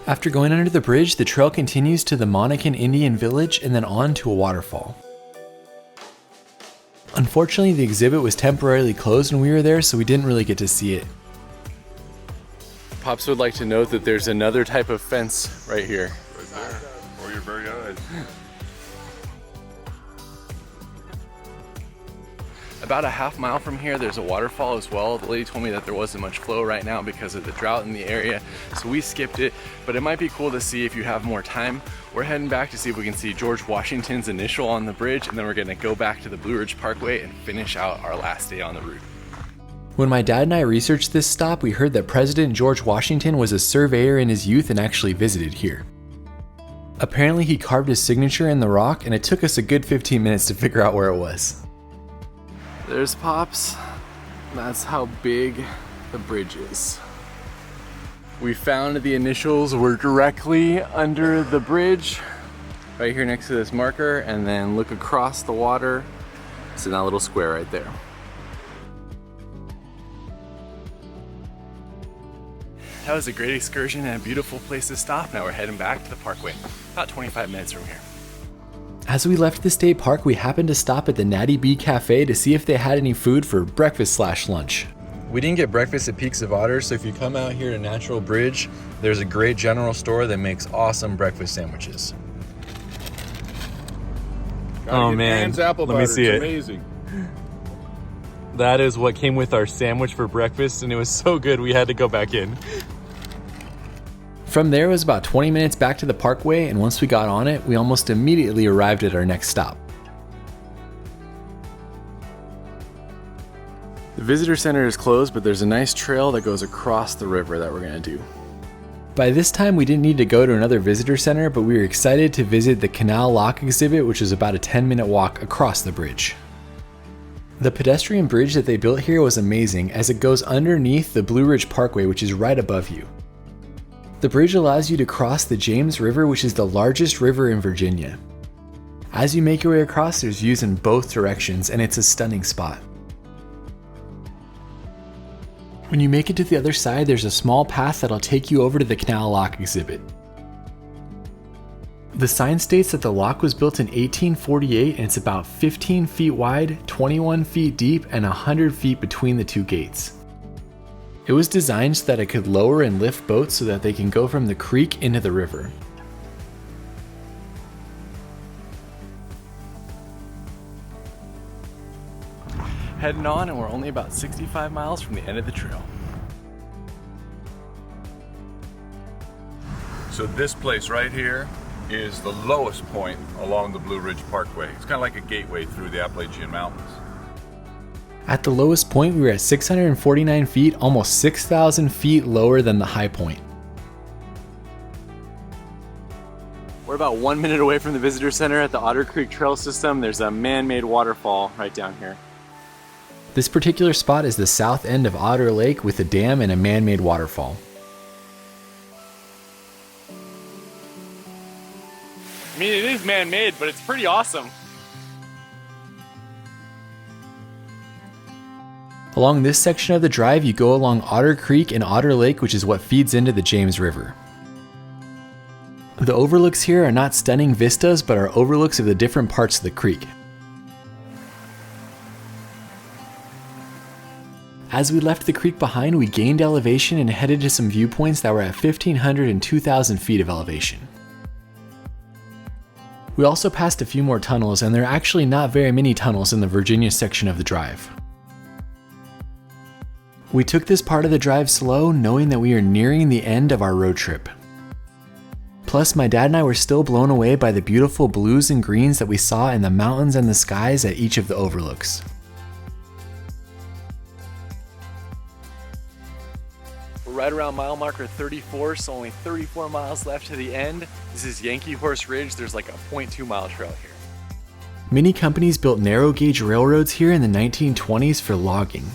After going under the bridge, the trail continues to the Monacan Indian Village and then on to a waterfall. Unfortunately, the exhibit was temporarily closed when we were there, so we didn't really get to see it. Pops would like to note that there's another type of fence right here. Right there, for your very eyes. About a half mile from here, there's a waterfall as well. The lady told me that there wasn't much flow right now because of the drought in the area, so we skipped it, but it might be cool to see if you have more time. We're heading back to see if we can see George Washington's initial on the bridge, and then we're gonna go back to the Blue Ridge Parkway and finish out our last day on the route. When my dad and I researched this stop, we heard that President George Washington was a surveyor in his youth and actually visited here. Apparently he carved his signature in the rock, and it took us a good 15 minutes to figure out where it was. There's Pops. That's how big the bridge is. We found the initials were directly under the bridge, right here next to this marker, and then look across the water. It's in that little square right there. That was a great excursion and a beautiful place to stop. Now we're heading back to the parkway, about 25 minutes from here. As we left the state park, we happened to stop at the Natty Bee Cafe to see if they had any food for breakfast/lunch. We didn't get breakfast at Peaks of Otter, so if you come out here to Natural Bridge, there's a great general store that makes awesome breakfast sandwiches. Oh man, let me see it. Amazing. That is what came with our sandwich for breakfast, and it was so good we had to go back in. From there, it was about 20 minutes back to the parkway, and once we got on it, we almost immediately arrived at our next stop. The visitor center is closed, but there's a nice trail that goes across the river that we're gonna do. By this time, we didn't need to go to another visitor center, but we were excited to visit the Canal Lock exhibit, which is about a 10-minute walk across the bridge. The pedestrian bridge that they built here was amazing, as it goes underneath the Blue Ridge Parkway, which is right above you. The bridge allows you to cross the James River, which is the largest river in Virginia. As you make your way across, there's views in both directions, and it's a stunning spot. When you make it to the other side, there's a small path that'll take you over to the Canal Lock exhibit. The sign states that the lock was built in 1848 and it's about 15 feet wide, 21 feet deep, and 100 feet between the two gates. It was designed so that it could lower and lift boats so that they can go from the creek into the river. Heading on, and we're only about 65 miles from the end of the trail. So this place right here is the lowest point along the Blue Ridge Parkway. It's kind of like a gateway through the Appalachian Mountains. At the lowest point, we were at 649 feet, almost 6,000 feet lower than the high point. We're about 1 minute away from the visitor center at the Otter Creek Trail System. There's a man-made waterfall right down here. This particular spot is the south end of Otter Lake with a dam and a man-made waterfall. I mean, it is man-made, but it's pretty awesome. Along this section of the drive, you go along Otter Creek and Otter Lake, which is what feeds into the James River. The overlooks here are not stunning vistas, but are overlooks of the different parts of the creek. As we left the creek behind, we gained elevation and headed to some viewpoints that were at 1,500 and 2,000 feet of elevation. We also passed a few more tunnels, and there are actually not very many tunnels in the Virginia section of the drive. We took this part of the drive slow, knowing that we are nearing the end of our road trip. Plus, my dad and I were still blown away by the beautiful blues and greens that we saw in the mountains and the skies at each of the overlooks. We're right around mile marker 34, so only 34 miles left to the end. This is Yankee Horse Ridge. There's like a 0.2 mile trail here. Many companies built narrow gauge railroads here in the 1920s for logging.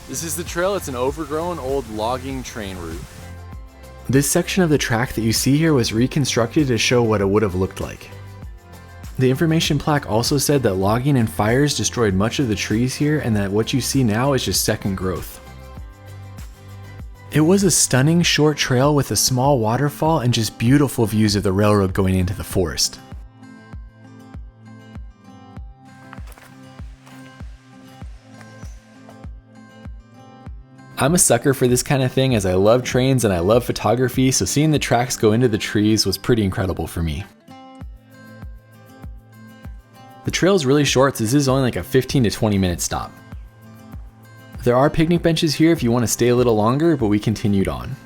This is the trail. It's an overgrown old logging train route. This section of the track that you see here was reconstructed to show what it would have looked like. The information plaque also said that logging and fires destroyed much of the trees here, and that what you see now is just second growth. It was a stunning short trail with a small waterfall and just beautiful views of the railroad going into the forest. I'm a sucker for this kind of thing, as I love trains and I love photography, so seeing the tracks go into the trees was pretty incredible for me. The trail is really short, so this is only like a 15 to 20 minute stop. There are picnic benches here if you want to stay a little longer, but we continued on.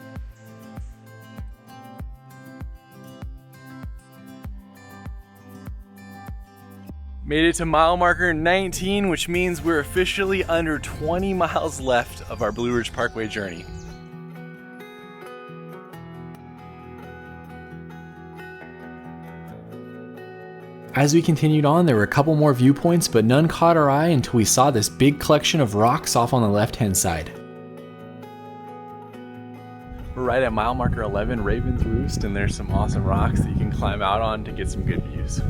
Made it to mile marker 19, which means we're officially under 20 miles left of our Blue Ridge Parkway journey. As we continued on, there were a couple more viewpoints, but none caught our eye until we saw this big collection of rocks off on the left-hand side. We're right at mile marker 11, Raven's Roost, and there's some awesome rocks that you can climb out on to get some good views.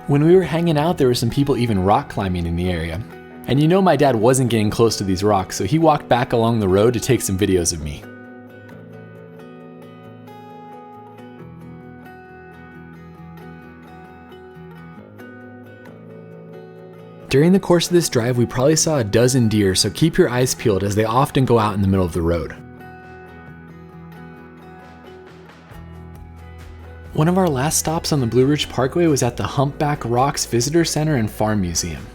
When we were hanging out, there were some people even rock climbing in the area. And you know my dad wasn't getting close to these rocks, so he walked back along the road to take some videos of me. During the course of this drive, we probably saw a dozen deer, so keep your eyes peeled as they often go out in the middle of the road. One of our last stops on the Blue Ridge Parkway was at the Humpback Rocks Visitor Center and Farm Museum.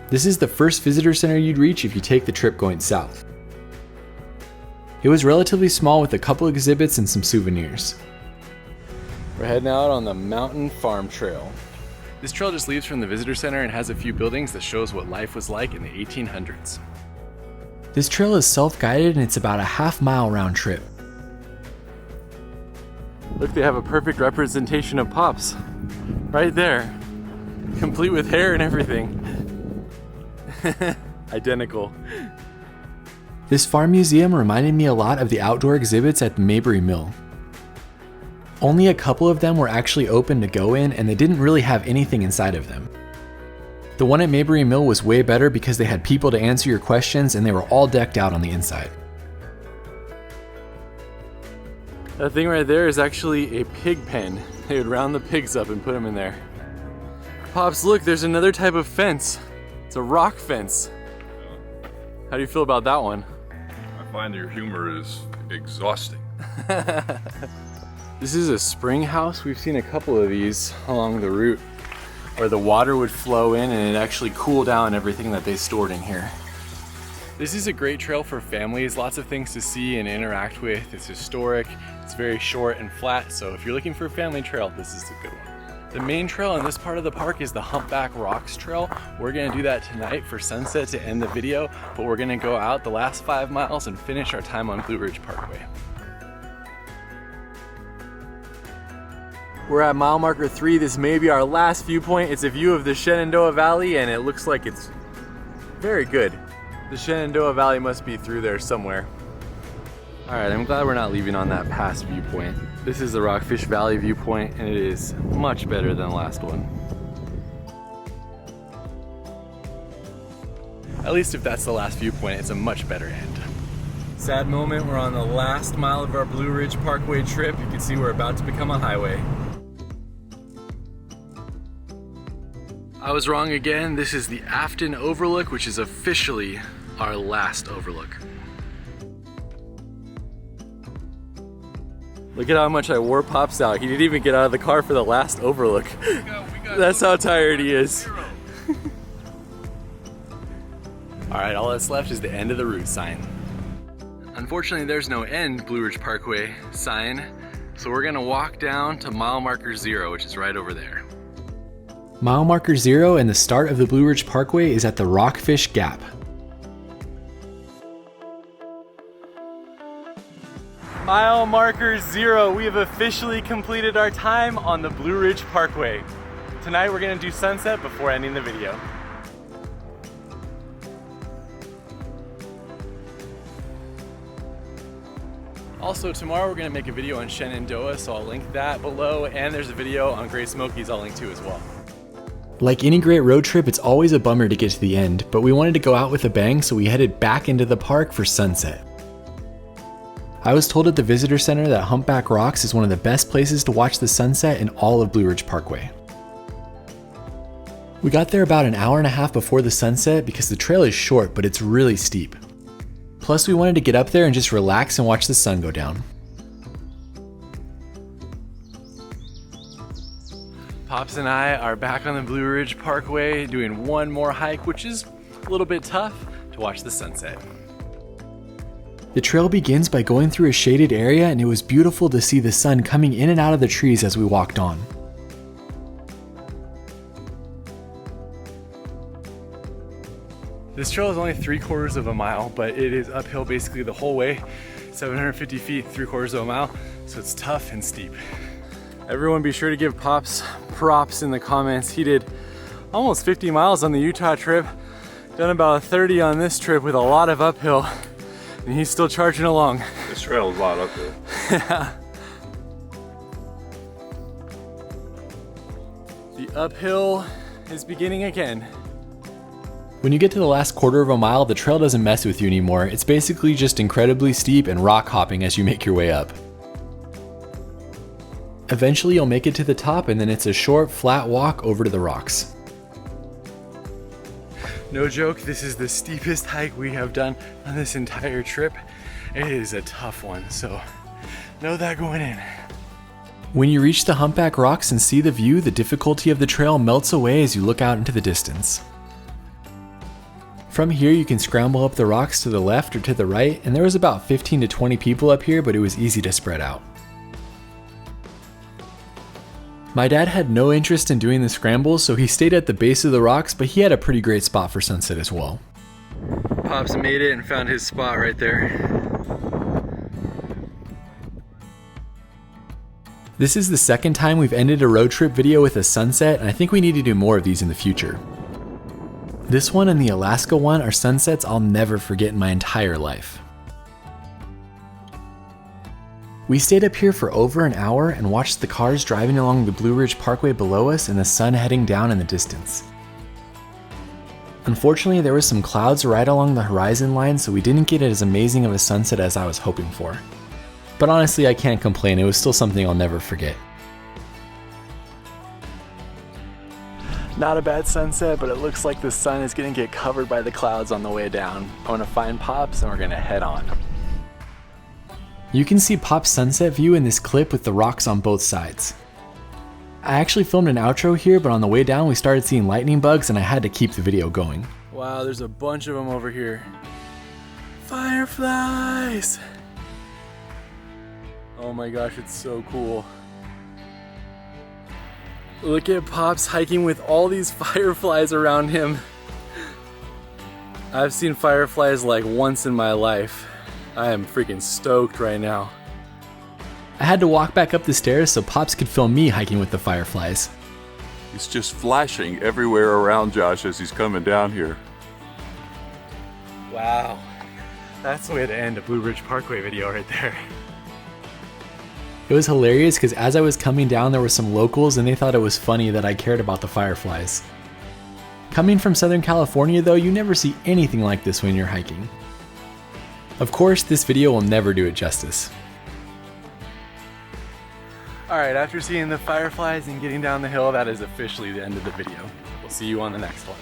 This is the first visitor center you'd reach if you take the trip going south. It was relatively small with a couple exhibits and some souvenirs. We're heading out on the Mountain Farm Trail. This trail just leaves from the visitor center and has a few buildings that shows what life was like in the 1800s. This trail is self-guided and it's about a half-mile round trip. Look, they have a perfect representation of Pops. Right there. Complete with hair and everything. Identical. This farm museum reminded me a lot of the outdoor exhibits at the Maybury Mill. Only a couple of them were actually open to go in, and they didn't really have anything inside of them. The one at Maybury Mill was way better because they had people to answer your questions and they were all decked out on the inside. That thing right there is actually a pig pen. They would round the pigs up and put them in there. Pops, look, there's another type of fence. It's a rock fence. How do you feel about that one? I find your humor is exhausting. This is a spring house. We've seen a couple of these along the route where the water would flow in and it actually cool down everything that they stored in here. This is a great trail for families, lots of things to see and interact with. It's historic, it's very short and flat, so if you're looking for a family trail, this is a good one. The main trail in this part of the park is the Humpback Rocks Trail. We're gonna do that tonight for sunset to end the video, but we're gonna go out the last 5 miles and finish our time on Blue Ridge Parkway. We're at mile marker 3. This may be our last viewpoint. It's a view of the Shenandoah Valley and it looks like it's very good. The Shenandoah Valley must be through there somewhere. All right, I'm glad we're not leaving on that past viewpoint. This is the Rockfish Valley viewpoint and it is much better than the last one. At least if that's the last viewpoint, it's a much better end. Sad moment, we're on the last mile of our Blue Ridge Parkway trip. You can see we're about to become a highway. I was wrong again. This is the Afton Overlook, which is officially our last overlook. Look at how much I wore Pops out. He didn't even get out of the car for the last overlook. That's how tired he is. All right, all that's left is the end of the route sign. Unfortunately, there's no end Blue Ridge Parkway sign, so we're gonna walk down to mile marker 0, which is right over there. Mile marker 0 and the start of the Blue Ridge Parkway is at the Rockfish Gap. Mile marker 0, we have officially completed our time on the Blue Ridge Parkway. Tonight we're gonna do sunset before ending the video. Also tomorrow we're gonna make a video on Shenandoah, so I'll link that below, and there's a video on Great Smokies I'll link to as well. Like any great road trip, it's always a bummer to get to the end, but we wanted to go out with a bang, so we headed back into the park for sunset. I was told at the visitor center that Humpback Rocks is one of the best places to watch the sunset in all of Blue Ridge Parkway. We got there about an hour and a half before the sunset because the trail is short, but it's really steep. Plus we wanted to get up there and just relax and watch the sun go down. Pops and I are back on the Blue Ridge Parkway doing one more hike, which is a little bit tough, to watch the sunset. The trail begins by going through a shaded area, and it was beautiful to see the sun coming in and out of the trees as we walked on. This trail is only 3/4 of a mile, but it is uphill basically the whole way, 750 feet, 3/4 of a mile, so it's tough and steep. Everyone be sure to give Pops props in the comments. He did almost 50 miles on the Utah trip, done about 30 on this trip with a lot of uphill, and he's still charging along. This trail is a lot uphill. The uphill is beginning again. When you get to the last 1/4 of a mile, the trail doesn't mess with you anymore. It's basically just incredibly steep and rock hopping as you make your way up. Eventually you'll make it to the top, and then it's a short, flat walk over to the rocks. No joke, this is the steepest hike we have done on this entire trip. It is a tough one, so know that going in. When you reach the Humpback Rocks and see the view, the difficulty of the trail melts away as you look out into the distance. From here you can scramble up the rocks to the left or to the right, and there was about 15 to 20 people up here, but it was easy to spread out. My dad had no interest in doing the scrambles, so he stayed at the base of the rocks, but he had a pretty great spot for sunset as well. Pops made it and found his spot right there. This is the second time we've ended a road trip video with a sunset, and I think we need to do more of these in the future. This one and the Alaska one are sunsets I'll never forget in my entire life. We stayed up here for over an hour and watched the cars driving along the Blue Ridge Parkway below us and the sun heading down in the distance. Unfortunately, there was some clouds right along the horizon line, so we didn't get as amazing of a sunset as I was hoping for. But honestly, I can't complain, it was still something I'll never forget. Not a bad sunset, but it looks like the sun is gonna get covered by the clouds on the way down. I wanna find Pops and we're gonna head on. You can see Pop's sunset view in this clip with the rocks on both sides. I actually filmed an outro here, but on the way down we started seeing lightning bugs and I had to keep the video going. Wow, there's a bunch of them over here. Fireflies! Oh my gosh, it's so cool. Look at Pops hiking with all these fireflies around him. I've seen fireflies like once in my life. I am freaking stoked right now. I had to walk back up the stairs so Pops could film me hiking with the fireflies. He's just flashing everywhere around Josh as he's coming down here. Wow, that's the way to end a Blue Ridge Parkway video right there. It was hilarious because as I was coming down there were some locals and they thought it was funny that I cared about the fireflies. Coming from Southern California though, you never see anything like this when you're hiking. Of course, this video will never do it justice. Alright, after seeing the fireflies and getting down the hill, that is officially the end of the video. We'll see you on the next one.